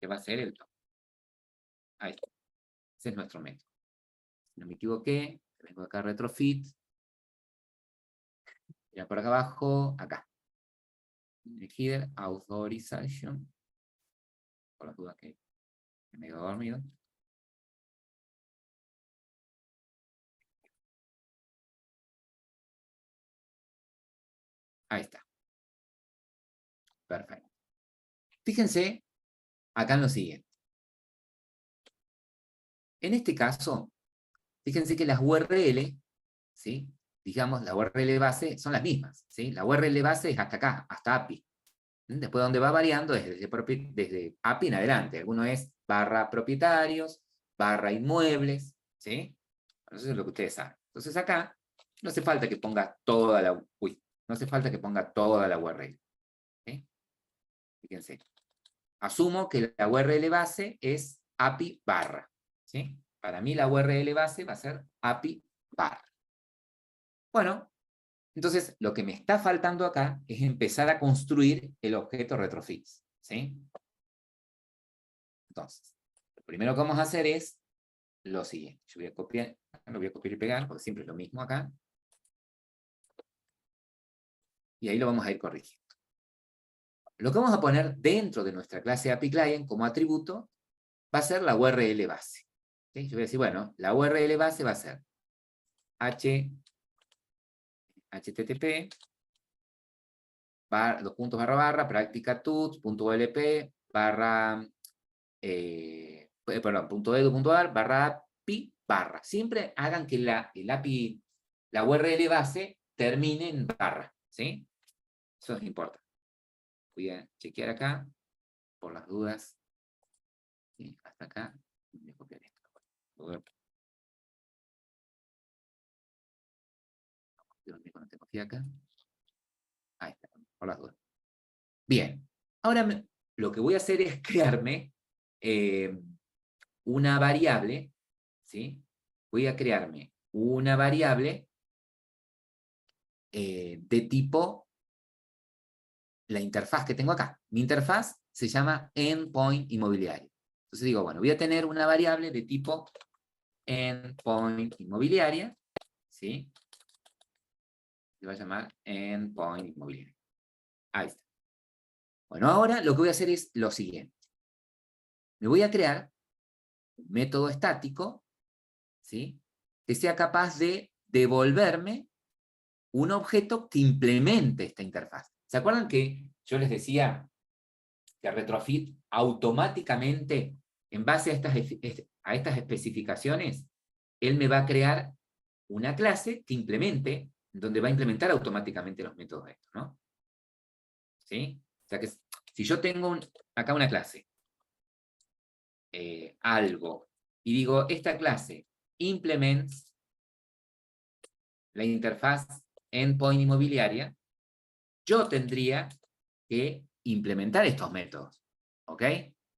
Speaker 1: que va a ser el token. Ahí está. Ese es nuestro método. Si no me equivoqué, vengo acá a retrofit, ya por acá abajo, acá. El header authorization, por las dudas que me he quedado dormido. Ahí está. Perfecto. Fíjense acá en lo siguiente. En este caso, fíjense que las URL, ¿sí? Digamos, la URL base son las mismas, ¿sí? La URL base es hasta acá, hasta API. Después donde va variando es desde API en adelante. Alguno es barra propietarios, barra inmuebles, ¿sí? Eso es lo que ustedes saben. Entonces acá no hace falta que ponga toda la... no hace falta que ponga toda la URL. ¿Sí? Fíjense. Asumo que la URL base es API barra. ¿Sí? Para mí la URL base va a ser API barra. Bueno, entonces lo que me está faltando acá es empezar a construir el objeto retrofix. ¿Sí? Entonces, lo primero que vamos a hacer es lo siguiente. Yo voy a copiar, lo voy a copiar y pegar, porque siempre es lo mismo acá. Y ahí lo vamos a ir corrigiendo. Lo que vamos a poner dentro de nuestra clase API Client como atributo va a ser la URL base. ¿Sí? Yo voy a decir, bueno, la URL base va a ser http dos puntos barra barra practicatuts.olp barra perdón, .edu.ar barra API barra. Siempre hagan que el API, la URL base termine en barra, ¿sí? Eso es importante. Voy a chequear acá, por las dudas. ¿Sí? Hasta acá. Voy a copiar esto. No tengo aquí acá. Ahí está, por las dudas. Bien. Ahora lo que voy a hacer es crearme una variable, ¿sí? Voy a crearme una variable de tipo la interfaz que tengo acá. Mi interfaz se llama endpoint inmobiliario. Entonces digo, bueno, voy a tener una variable de tipo endpoint inmobiliaria, ¿sí? Se va a llamar endpoint inmobiliario. Ahí está. Bueno, ahora lo que voy a hacer es lo siguiente. Me voy a crear un método estático, ¿sí? Que sea capaz de devolverme un objeto que implemente esta interfaz. ¿Se acuerdan que yo les decía que Retrofit automáticamente, en base a estas especificaciones, él me va a crear una clase que implemente donde va a implementar automáticamente los métodos de esto, ¿no? ¿Sí? O sea que si yo tengo acá una clase, algo, y digo, esta clase implements la interfaz endpoint inmobiliaria, yo tendría que implementar estos métodos, ¿ok?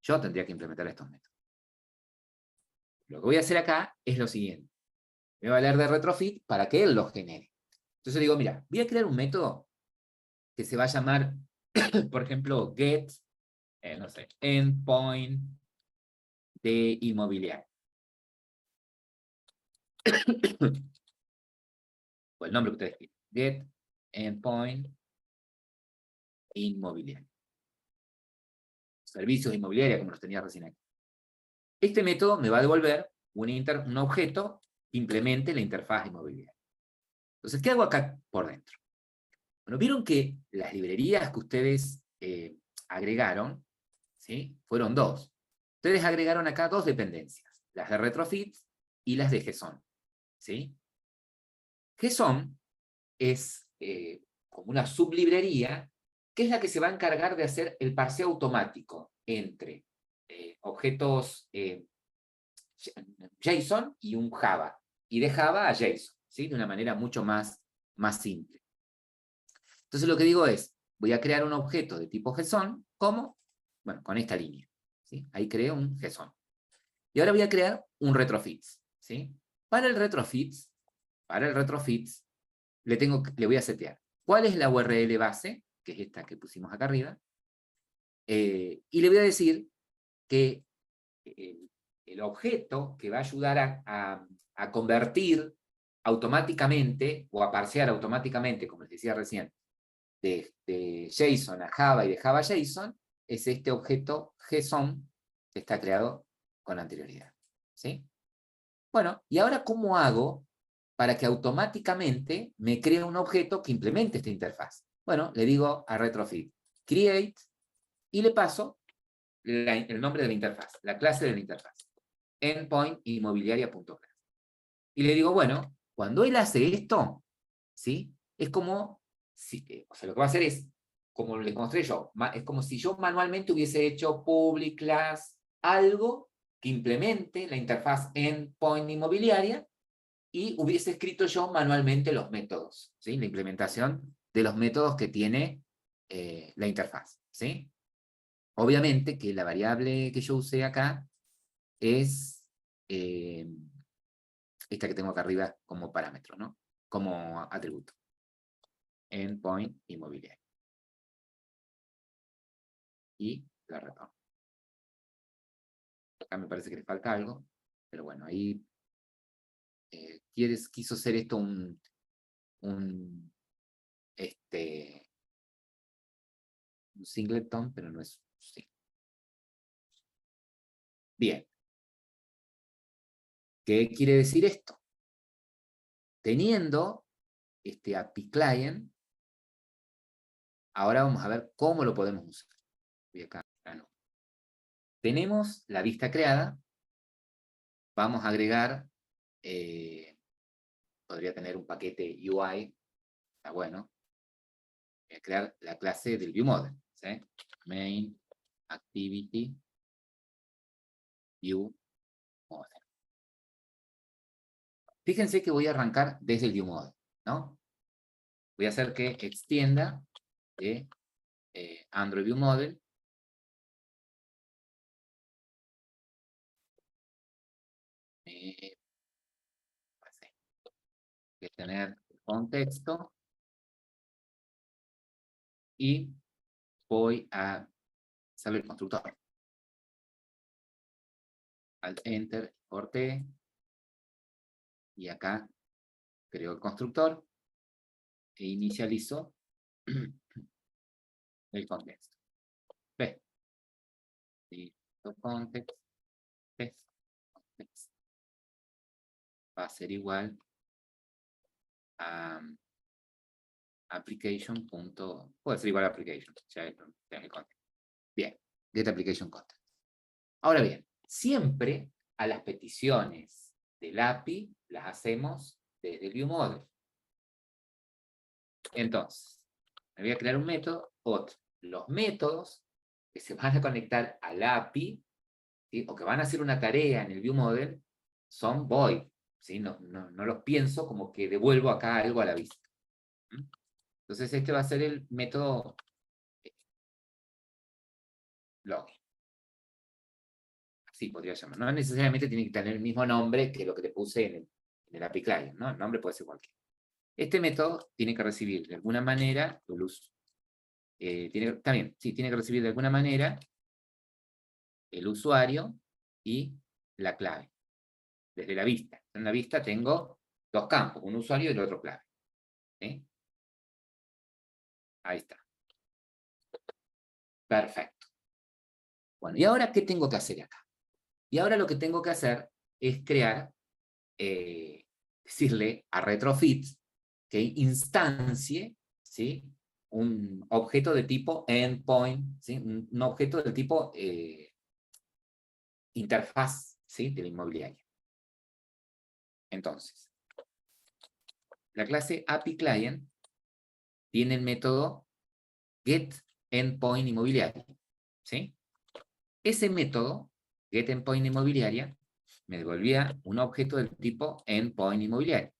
Speaker 1: Yo tendría que implementar estos métodos. Lo que voy a hacer acá es lo siguiente. Me voy a valer de retrofit para que él lo genere. Entonces digo, mira, voy a crear un método que se va a llamar, por ejemplo, get, no sé, endpoint de inmobiliario. O el nombre que ustedes quieran. Get endpoint inmobiliario. Servicios inmobiliarios, como los tenía recién aquí. Este método me va a devolver un objeto que implemente la interfaz inmobiliaria. Entonces, ¿qué hago acá por dentro? Bueno, vieron que las librerías que ustedes agregaron, ¿sí? Fueron dos. Ustedes agregaron acá dos dependencias, las de retrofit y las de JSON, ¿sí? JSON es como una sublibrería que es la que se va a encargar de hacer el parseo automático entre objetos JSON y un Java, y de Java a JSON, ¿sí? De una manera mucho más simple. Entonces lo que digo es, voy a crear un objeto de tipo JSON, ¿cómo? Bueno, con esta línea, ¿sí? Ahí creo un JSON. Y ahora voy a crear un retrofits, ¿sí? Para el retrofits, le voy a setear. ¿Cuál es la URL base? Que es esta que pusimos acá arriba. Y le voy a decir que el objeto que va a ayudar a convertir automáticamente o a parsear automáticamente, como les decía recién, de JSON a Java y de Java a JSON, es este objeto JSON que está creado con anterioridad. ¿Sí? Bueno, y ahora, ¿cómo hago para que automáticamente me cree un objeto que implemente esta interfaz? Bueno, le digo a retrofit, create, y le paso el nombre de la interfaz, la clase de la interfaz, endpointinmobiliaria.class. Y le digo, bueno, cuando él hace esto, ¿sí? Es como, o sea, lo que va a hacer es, como les mostré yo, es como si yo manualmente hubiese hecho public class algo que implemente la interfaz endpoint inmobiliaria y hubiese escrito yo manualmente los métodos, ¿sí? La implementación de los métodos que tiene la interfaz, ¿sí? Obviamente que la variable que yo usé acá es esta que tengo acá arriba como parámetro, ¿no? Como atributo. Endpoint inmobiliario. Y la retorno. Acá me parece que le falta algo, pero bueno, ahí quiso ser esto un singleton, pero no es sí. Bien. ¿Qué quiere decir esto? Teniendo este API client, ahora vamos a ver cómo lo podemos usar. Voy acá, no. Tenemos la vista creada. Vamos a agregar, podría tener un paquete UI, está bueno. Voy a crear la clase del ViewModel, ¿sí? Main activity ViewModel. Fíjense que voy a arrancar desde el ViewModel, ¿no? Voy a hacer que extienda de Android ViewModel. Voy a tener contexto y voy a hacer el constructor. Alt Enter, corté. Y acá creo el constructor e inicializo el contexto. ¿Ves? Context, context va a ser igual a application. Puede ser igual a application. Ya es el context. Bien, get application context. Ahora bien, siempre a las peticiones del API las hacemos desde el ViewModel. Entonces, me voy a crear un método, otro. Los métodos que se van a conectar al API, ¿sí? O que van a hacer una tarea en el ViewModel, son void, ¿sí? No los pienso como que devuelvo acá algo a la vista. ¿Mm? Entonces este va a ser el método login. Así podría llamar. No necesariamente tiene que tener el mismo nombre que lo que le puse en el API Client, ¿no? El nombre puede ser cualquiera. Este método tiene que recibir de alguna manera el uso. También, sí, tiene que recibir de alguna manera el usuario y la clave, desde la vista. En la vista tengo dos campos, un usuario y el otro clave. ¿Sí? Ahí está. Perfecto. Bueno, ¿y ahora qué tengo que hacer acá? Y ahora lo que tengo que hacer es crear, decirle a Retrofit que instancie, ¿sí? Un objeto de tipo endpoint, ¿sí? Un objeto de tipo interfaz, ¿sí? De la inmobiliaria. Entonces, la clase API Client tiene el método getEndpointInmobiliaria, ¿sí? Ese método, getEndpointInmobiliaria, me devolvía un objeto del tipo endpointInmobiliaria.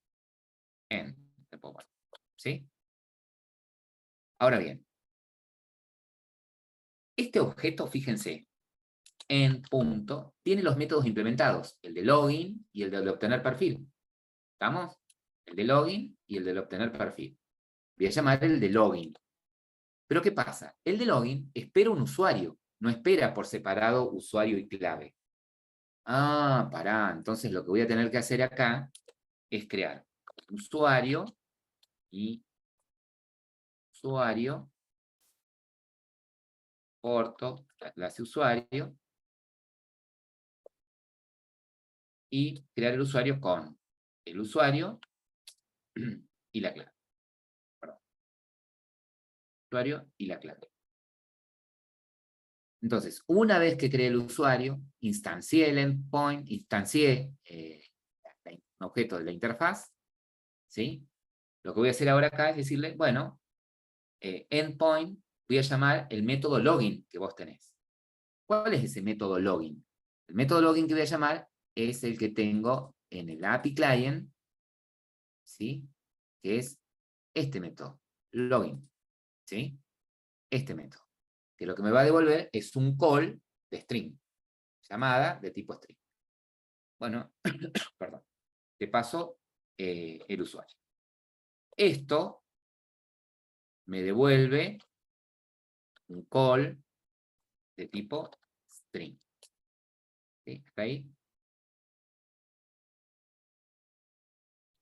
Speaker 1: ¿Sí? Ahora bien, este objeto, fíjense, en punto, tiene los métodos implementados, el de login y el de obtener perfil. ¿Estamos? El de login y el de obtener perfil. Voy a llamar el de login. Pero ¿qué pasa? El de login espera un usuario, no espera por separado usuario y clave. Ah, pará, entonces lo que voy a tener que hacer acá es crear usuario y usuario, porto, la clase usuario, y crear el usuario con el usuario y la clave. Perdón. Usuario y la clave. Entonces, una vez que creé el usuario, instancié el endpoint, instancié un objeto de la interfaz, ¿sí? Lo que voy a hacer ahora acá es decirle, bueno, endpoint, voy a llamar el método login que vos tenés. ¿Cuál es ese método login? El método login que voy a llamar es el que tengo en el API Client, ¿sí? Que es este método, login, ¿sí? Este método, que lo que me va a devolver es un call de string, llamada de tipo string. Bueno, perdón, te paso el usuario. Esto me devuelve un call de tipo string. ¿Sí? ¿Está ahí?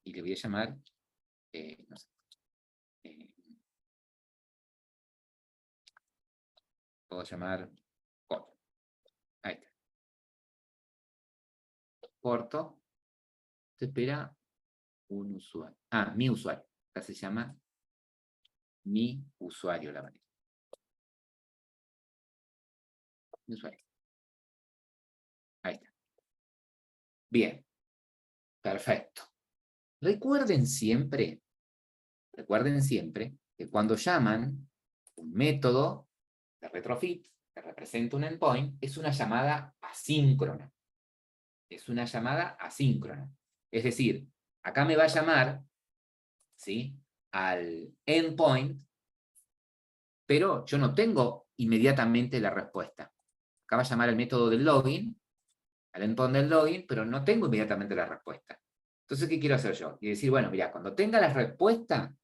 Speaker 1: Y le voy a llamar, no sé, puedo llamar call. Ahí está. Corto, se espera un usuario. Ah, mi usuario. Acá se llama mi usuario la variable. Mi usuario. Ahí está. Bien. Perfecto. Recuerden siempre que cuando llaman un método de retrofit que representa un endpoint, es una llamada asíncrona. Es una llamada asíncrona. Es decir, acá me va a llamar, ¿sí?, al endpoint, pero yo no tengo inmediatamente la respuesta. Acá va a llamar al método del login, al endpoint del login, pero no tengo inmediatamente la respuesta. Entonces, ¿qué quiero hacer yo? Y decir, bueno, mira, cuando tenga la respuesta,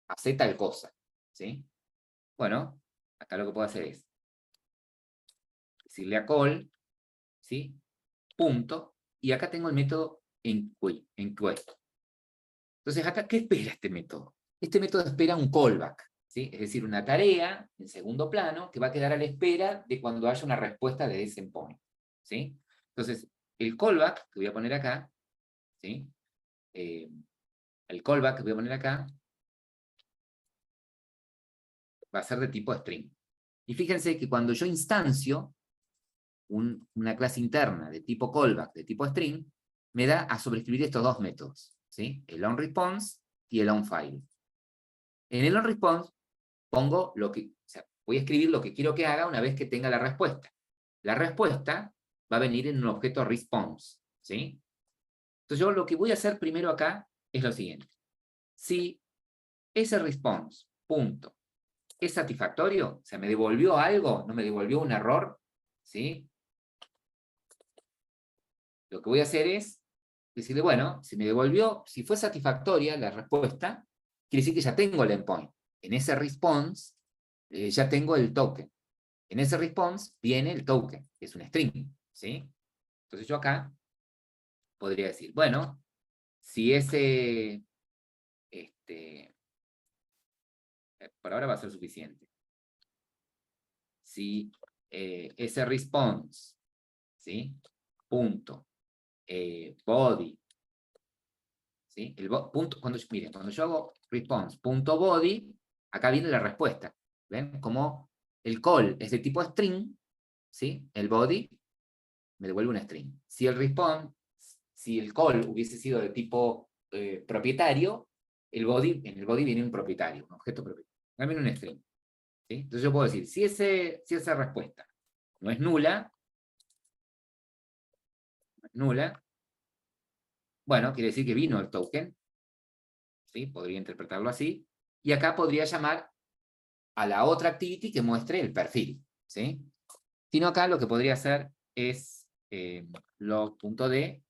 Speaker 1: hace tal cosa, ¿sí? Bueno, acá lo que puedo hacer es decirle a call, ¿sí? Punto, y acá tengo el método enquest. Entonces, acá, ¿qué espera este método? Este método espera un callback, ¿sí? Es decir, una tarea en segundo plano que va a quedar a la espera de cuando haya una respuesta de ese endpoint, ¿sí? Entonces, el callback que voy a poner acá, ¿sí? El callback que voy a poner acá va a ser de tipo string. Y fíjense que cuando yo instancio una clase interna de tipo callback, de tipo string, me da a sobreescribir estos dos métodos, ¿sí? El onResponse y el onFile. En el onResponse pongo lo que, o sea, voy a escribir lo que quiero que haga una vez que tenga la respuesta. La respuesta va a venir en un objeto response, ¿sí? Entonces yo lo que voy a hacer primero acá es lo siguiente. Si ese response, punto, es satisfactorio, o sea, me devolvió algo, no me devolvió un error, ¿sí? Lo que voy a hacer es decirle, bueno, si me devolvió, si fue satisfactoria la respuesta, quiere decir que ya tengo el endpoint. En ese response ya tengo el token. En ese response viene el token, que es un string, ¿sí? Entonces yo acá podría decir, bueno, si ese, por ahora va a ser suficiente. Si ese response, ¿sí? Punto, body, ¿sí? Punto, miren, cuando yo hago response.body, acá viene la respuesta. ¿Ven? Como el call es de tipo string, ¿sí? El body me devuelve un string. Si el response, si el call hubiese sido de tipo propietario, en el body viene un propietario, un objeto propietario. Acá viene un string. ¿Sí? Entonces yo puedo decir, si esa respuesta no es nula, bueno, quiere decir que vino el token, ¿sí? Podría interpretarlo así, y acá podría llamar a la otra activity que muestre el perfil, ¿sí? Sino acá lo que podría hacer es log.d,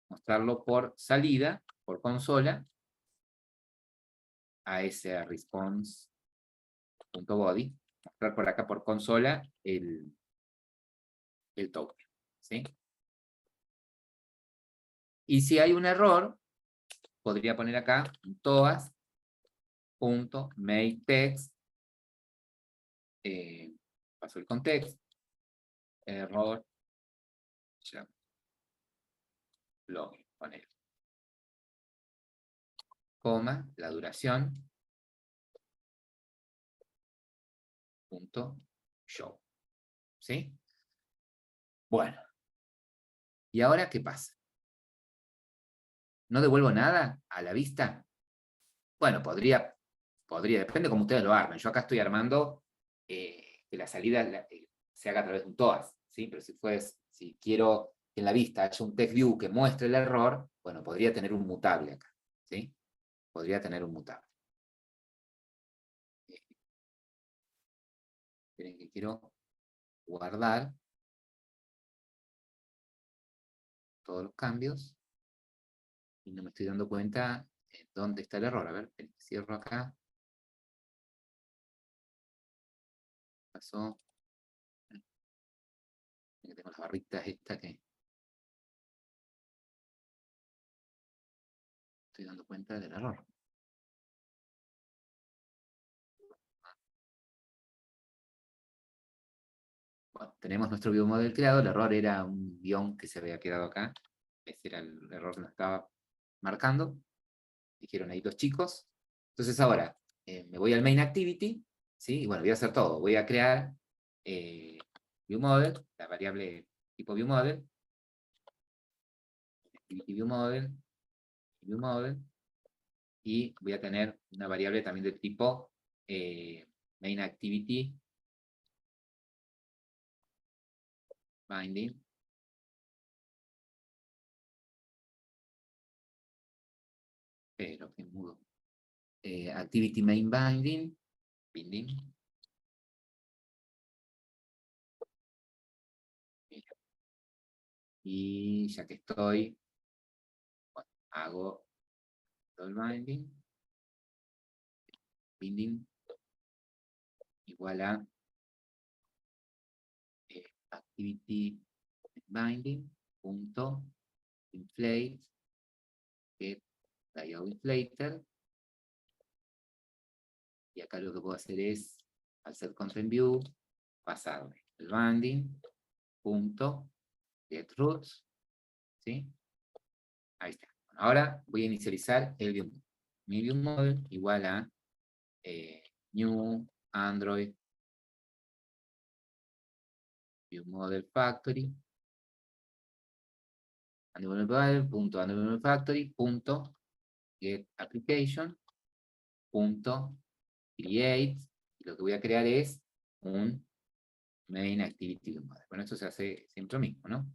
Speaker 1: mostrarlo por salida, por consola, a ese response.body, mostrar por acá por consola el token, ¿sí? Y si hay un error, podría poner acá toas.makeText, paso el contexto, error, ya, login, poner, coma, la duración, punto, show, ¿sí? Bueno, ¿y ahora qué pasa? ¿No devuelvo nada a la vista? Bueno, podría, depende cómo ustedes lo armen. Yo acá estoy armando que la salida se haga a través de un TOAS, ¿sí? Pero si quiero que en la vista haya un text view que muestre el error, bueno, podría tener un mutable acá, ¿sí? Podría tener un mutable. Esperen que quiero guardar todos los cambios y no me estoy dando cuenta en dónde está el error. A ver, cierro acá. Pasó. Tengo las barritas estas que estoy dando cuenta del error. Bueno, tenemos nuestro viewModel creado. El error era un guión que se había quedado acá. Ese era el error que nos estaba marcando. Dijeron ahí los chicos. Entonces ahora me voy al main activity, ¿sí? Y bueno, voy a hacer todo. Voy a crear viewModel, la variable tipo viewModel, viewModel, viewModel, y voy a tener una variable también del tipo main activity binding. Pero que mudo. Activity main binding. Y ya que estoy, bueno, hago el binding igual a activity binding punto inflate get inflater, y acá lo que puedo hacer es, al ser content view, pasarle el binding punto get roots, ¿sí? Ahí está. Bueno, ahora voy a inicializar el viewModel. Mi viewModel igual a new Android viewModel factory factory.get application Create, y lo que voy a crear es un main activity model. Bueno, esto se hace siempre lo mismo, ¿no?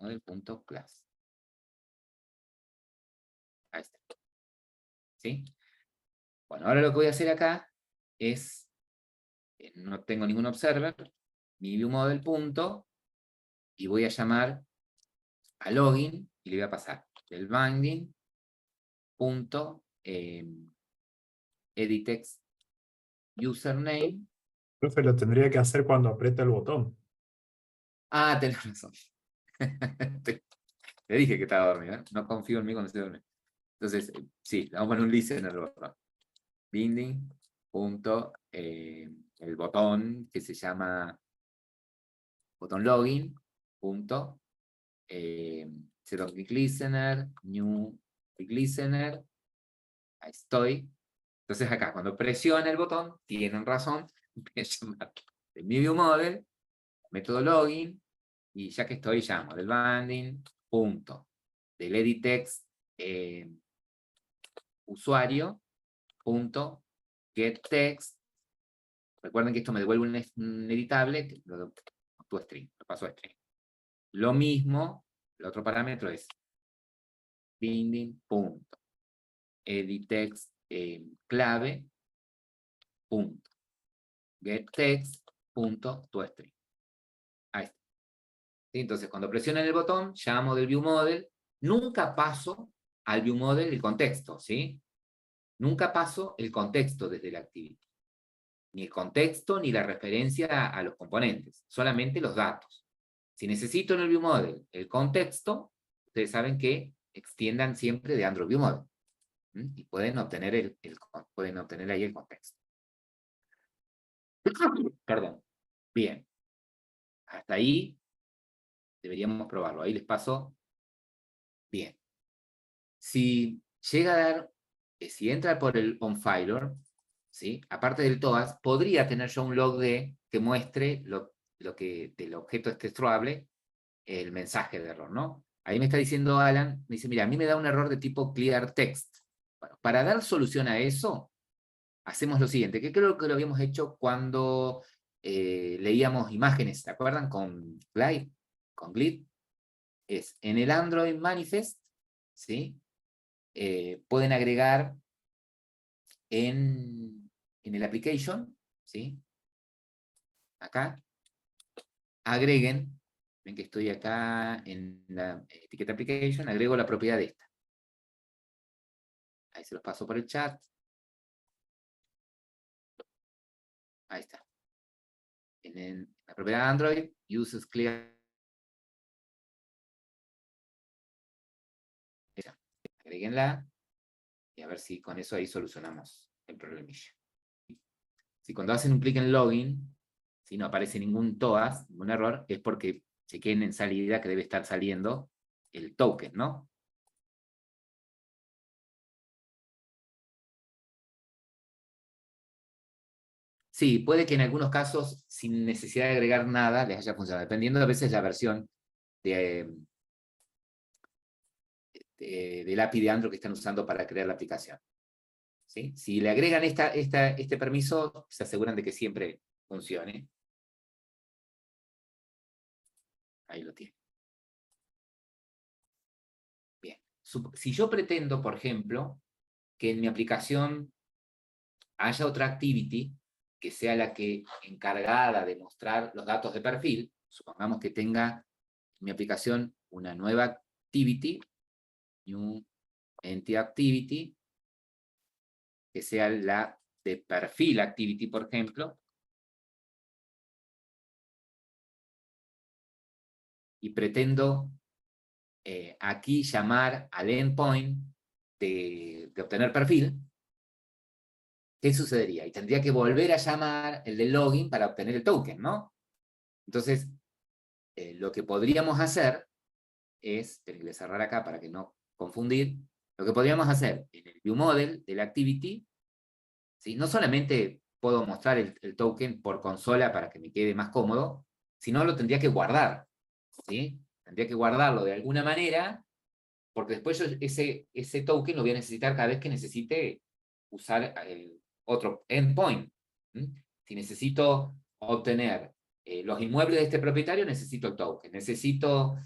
Speaker 1: Model.class. Ahí está. ¿Sí? Bueno, ahora lo que voy a hacer acá es, no tengo ningún observer, mi viewModel punto, y voy a llamar a login, y le voy a pasar del binding punto editText username.
Speaker 3: Profe, lo tendría que hacer cuando aprieta el botón.
Speaker 1: Ah, tenés razón. Te dije que estaba dormido, ¿eh? No confío en mí cuando estoy dormido. Entonces, sí, le vamos a poner un listener, ¿verdad? Binding punto el botón que se llama botón login punto set of click listener, new click listener. Ahí estoy. Entonces acá, cuando presiona el botón, tienen razón, voy a llamar de mi viewModel, método login, y ya que estoy, llamo del binding, punto, del editText usuario, punto, getText. Recuerden que esto me devuelve un editable, que lo paso a string. Lo mismo, el otro parámetro es binding, punto, editText clave, punto, getText, punto, toString. Ahí está. ¿Sí? Entonces, cuando presionen el botón, llamo del viewModel, nunca paso al viewModel el contexto, ¿sí? Nunca paso el contexto desde el activity. Ni el contexto ni la referencia a los componentes, solamente los datos. Si necesito en el viewModel el contexto, ustedes saben que extiendan siempre de Android viewModel. Y pueden obtener, pueden obtener ahí el contexto. Perdón. Bien. Hasta ahí deberíamos probarlo. Ahí les paso. Bien. Si llega a dar, si entra por el onFiler, ¿sí? Aparte del TOAS, podría tener yo un log que muestre lo que del objeto textuable, el mensaje de error, ¿no? Ahí me está diciendo Alan, me dice, mira, a mí me da un error de tipo clear text. Bueno, para dar solución a eso, hacemos lo siguiente, que creo que lo habíamos hecho cuando leíamos imágenes, ¿se acuerdan? Con Glide, es en el Android Manifest, ¿sí? Pueden agregar en el application, ¿sí? Acá, agreguen, ven que estoy acá en la etiqueta application, agrego la propiedad de esta. Ahí se los paso por el chat. Ahí está. En la propiedad de Android, uses clear. Agréguenla y a ver si con eso ahí solucionamos el problemilla. Si cuando hacen un clic en login, si no aparece ningún TOAS, ningún error, es porque chequen en salida que debe estar saliendo el token, ¿no? Sí, puede que en algunos casos, sin necesidad de agregar nada, les haya funcionado, dependiendo a veces la versión del API de Android que están usando para crear la aplicación. ¿Sí? Si le agregan este permiso, se aseguran de que siempre funcione. Ahí lo tiene. Bien. Si yo pretendo, por ejemplo, que en mi aplicación haya otra activity que sea la que encargada de mostrar los datos de perfil, supongamos que tenga en mi aplicación una nueva activity, new entity activity, que sea la de perfil activity, por ejemplo, y pretendo aquí llamar al endpoint de obtener perfil, ¿qué sucedería? Y tendría que volver a llamar el de login para obtener el token, ¿no? Entonces, lo que podríamos hacer es, tengo que cerrar acá para que no confundir, lo que podríamos hacer en el viewModel de la activity, ¿sí? No solamente puedo mostrar el token por consola para que me quede más cómodo, sino lo tendría que guardar, ¿sí? Tendría que guardarlo de alguna manera, porque después yo ese token lo voy a necesitar cada vez que necesite usar otro endpoint. Si necesito obtener los inmuebles de este propietario, necesito el token. Necesito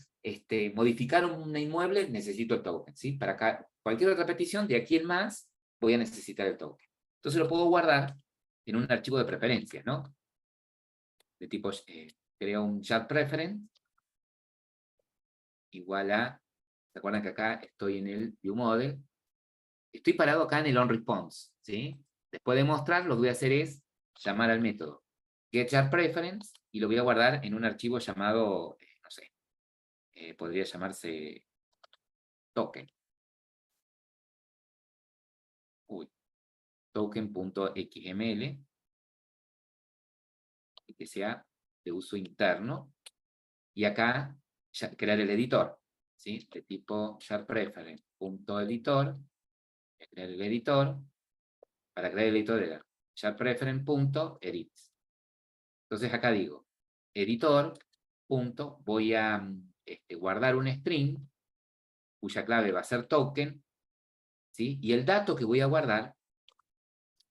Speaker 1: modificar un inmueble, necesito el token. ¿Sí? Para cualquier otra petición, de aquí en más, voy a necesitar el token. Entonces lo puedo guardar en un archivo de preferencias, ¿no? De tipo, creo un shard preference, igual a, ¿se acuerdan que acá estoy en el view model? Estoy parado acá en el onResponse, ¿sí? Después de mostrar, lo que voy a hacer es llamar al método getShardPreference y lo voy a guardar en un archivo llamado, no sé, podría llamarse token. Token.xml, y que sea de uso interno. Y acá crear el editor, ¿sí? De tipo ShardPreference.editor. Crear el editor. Para crear el editor era ShardPreference.edit. Entonces acá digo, editor, punto, voy a guardar un string, cuya clave va a ser token, ¿sí? Y el dato que voy a guardar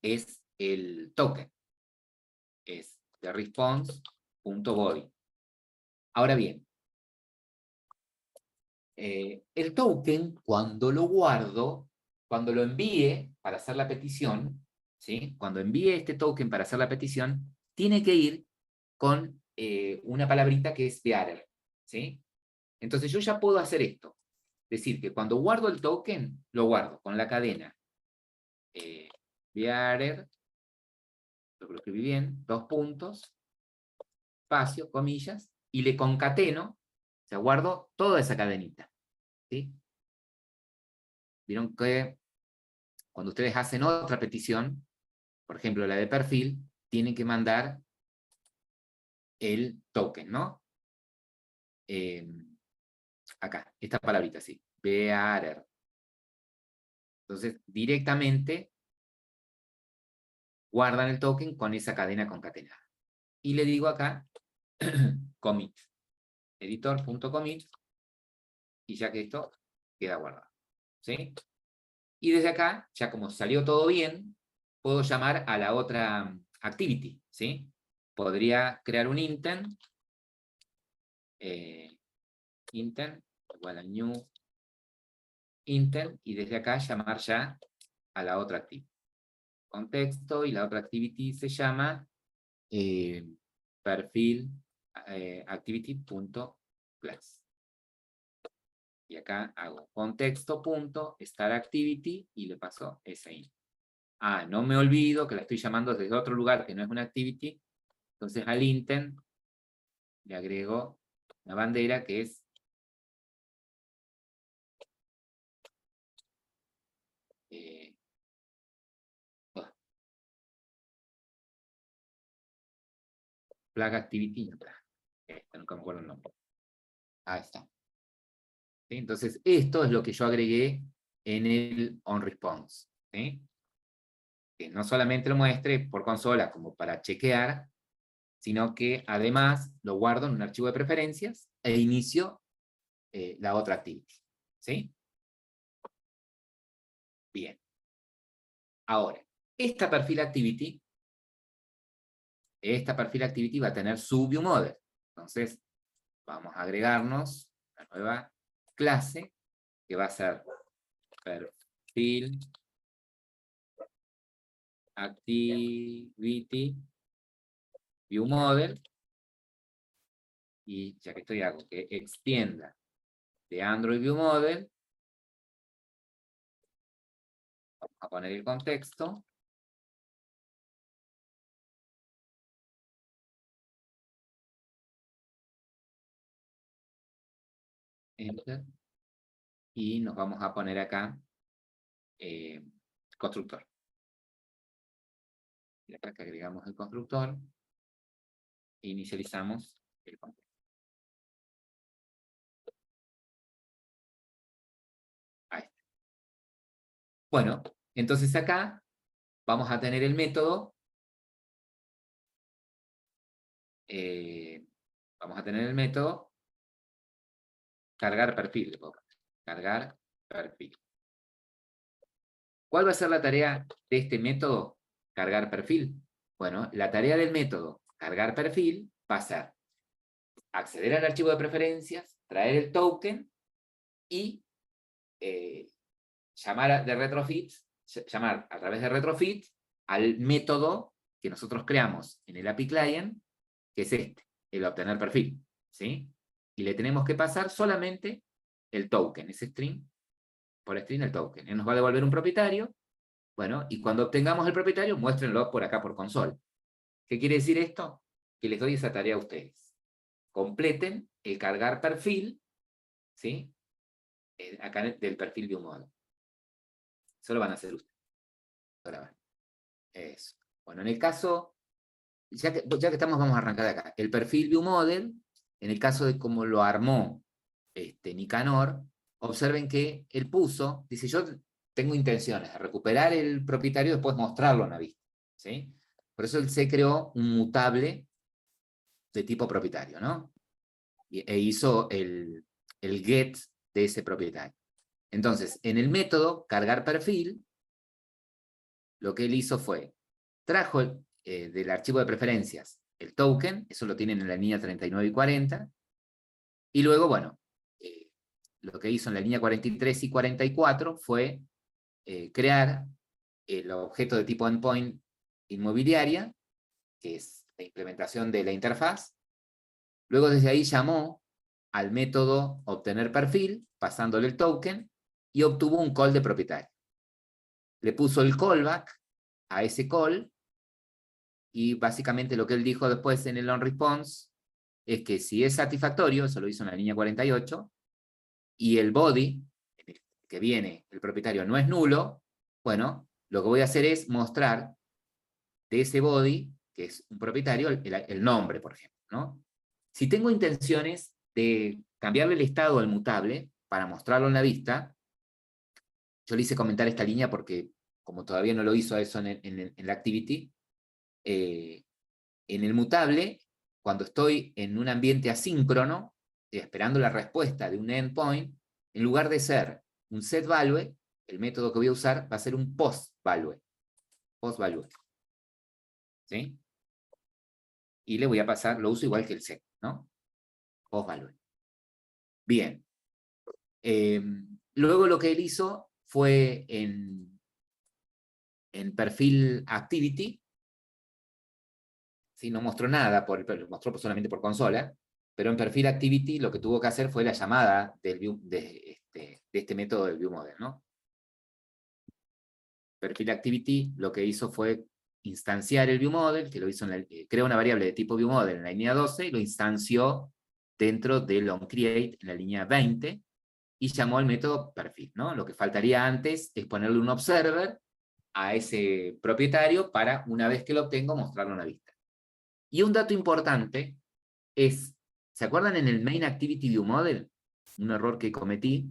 Speaker 1: es el token. Es de response.body. Ahora bien, el token, cuando lo guardo, cuando lo envíe para hacer la petición, ¿sí? Cuando envíe este token para hacer la petición, tiene que ir con una palabrita que es bearer, ¿sí? Entonces yo ya puedo hacer esto. Es decir, que cuando guardo el token, lo guardo con la cadena bearer, lo escribí bien, 2 puntos, espacio, comillas, y le concateno, o sea, guardo toda esa cadenita, ¿sí? Vieron que cuando ustedes hacen otra petición, por ejemplo la de perfil, tienen que mandar el token, ¿no? Acá, esta palabrita, sí, bearer. Entonces, directamente guardan el token con esa cadena concatenada. Y le digo acá, commit, editor.commit, y ya que esto queda guardado, ¿sí? Y desde acá, ya como salió todo bien, puedo llamar a la otra activity, ¿sí? Podría crear un intent, intent igual a new intent, y desde acá llamar ya a la otra activity. Contexto, y la otra activity se llama perfil activity.class. Y acá hago contexto.startActivity y le paso ese int. Ah, no me olvido que la estoy llamando desde otro lugar que no es una activity. Entonces al intent le agrego una bandera que es flag activity. Nunca me acuerdo el nombre. Ahí está. ¿Sí? Entonces esto es lo que yo agregué en el onResponse. ¿Sí? Que no solamente lo muestre por consola como para chequear, sino que además lo guardo en un archivo de preferencias e inicio la otra activity. ¿Sí? Bien. Ahora, esta perfil activity va a tener su view model. Entonces, vamos a agregarnos una nueva clase que va a ser perfil activity view model, y ya que estoy hago que extienda de Android view model, vamos a poner el contexto, enter, y nos vamos a poner acá constructor. Y acá que agregamos el constructor e inicializamos el contexto. Ahí está. Bueno, entonces acá vamos a tener el método, cargar perfil. Cargar perfil. ¿Cuál va a ser la tarea de este método? cargar perfil. Bueno, la tarea del método cargar perfil va a ser acceder al archivo de preferencias, traer el token y llamar a través de retrofit al método que nosotros creamos en el API Client, que es este, el obtener perfil, ¿sí? Y le tenemos que pasar solamente el token, ese string, por string el token. Él nos va a devolver un propietario, bueno, y cuando obtengamos el propietario, muéstrenlo por acá por console. ¿Qué quiere decir esto? Que les doy esa tarea a ustedes. Completen el cargar perfil, ¿sí? Acá del perfil ViewModel. Eso lo van a hacer ustedes. Ahora, eso. Bueno, en el caso, ya que estamos, vamos a arrancar de acá. El perfil ViewModel, en el caso de cómo lo armó Nicanor, observen que él puso, dice, yo tengo intenciones de recuperar el propietario y después mostrarlo en la vista, ¿sí? Por eso él se creó un mutable de tipo propietario, ¿no? E hizo el get de ese propietario. Entonces, en el método cargar perfil, lo que él hizo fue, trajo del archivo de preferencias el token, eso lo tienen en la línea 39 y 40, y luego, bueno, lo que hizo en la línea 43 y 44 fue crear el objeto de tipo endpoint inmobiliaria, que es la implementación de la interfaz. Luego desde ahí llamó al método obtener perfil, pasándole el token, y obtuvo un call de propietario. Le puso el callback a ese call, y básicamente lo que él dijo después en el onResponse es que si es satisfactorio, eso lo hizo en la línea 48, y el body, que viene el propietario, no es nulo, bueno, lo que voy a hacer es mostrar de ese body, que es un propietario, el nombre, por ejemplo, ¿no? Si tengo intenciones de cambiarle el estado al mutable para mostrarlo en la vista, yo le hice comentar esta línea porque, como todavía no lo hizo eso en la activity, en el mutable, cuando estoy en un ambiente asíncrono, esperando la respuesta de un endpoint, en lugar de ser un setValue, el método que voy a usar va a ser un postValue. Postvalue. ¿Sí? Y le voy a pasar, lo uso igual que el set, ¿no? Postvalue. Bien. Luego lo que él hizo fue en perfil activity, ¿sí? No mostró nada, mostró solamente por consola, pero en perfil activity lo que tuvo que hacer fue la llamada de este método del ViewModel, ¿no? Perfil activity lo que hizo fue instanciar el ViewModel, que lo hizo creó una variable de tipo ViewModel en la línea 12 y lo instanció dentro del onCreate en la línea 20 y llamó al método perfil, ¿no? Lo que faltaría antes es ponerle un observer a ese propietario para, una vez que lo obtengo, mostrarlo en la vista. Y un dato importante es, ¿se acuerdan en el Main Activity ViewModel? Un error que cometí.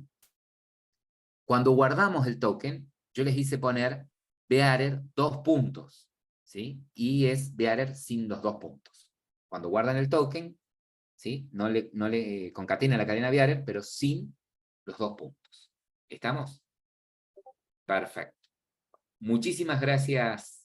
Speaker 1: Cuando guardamos el token, yo les hice poner bearer 2 puntos, ¿sí? Y es bearer sin los 2 puntos. Cuando guardan el token, ¿sí? No le concatenan la cadena bearer, pero sin los 2 puntos. ¿Estamos? Perfecto. Muchísimas gracias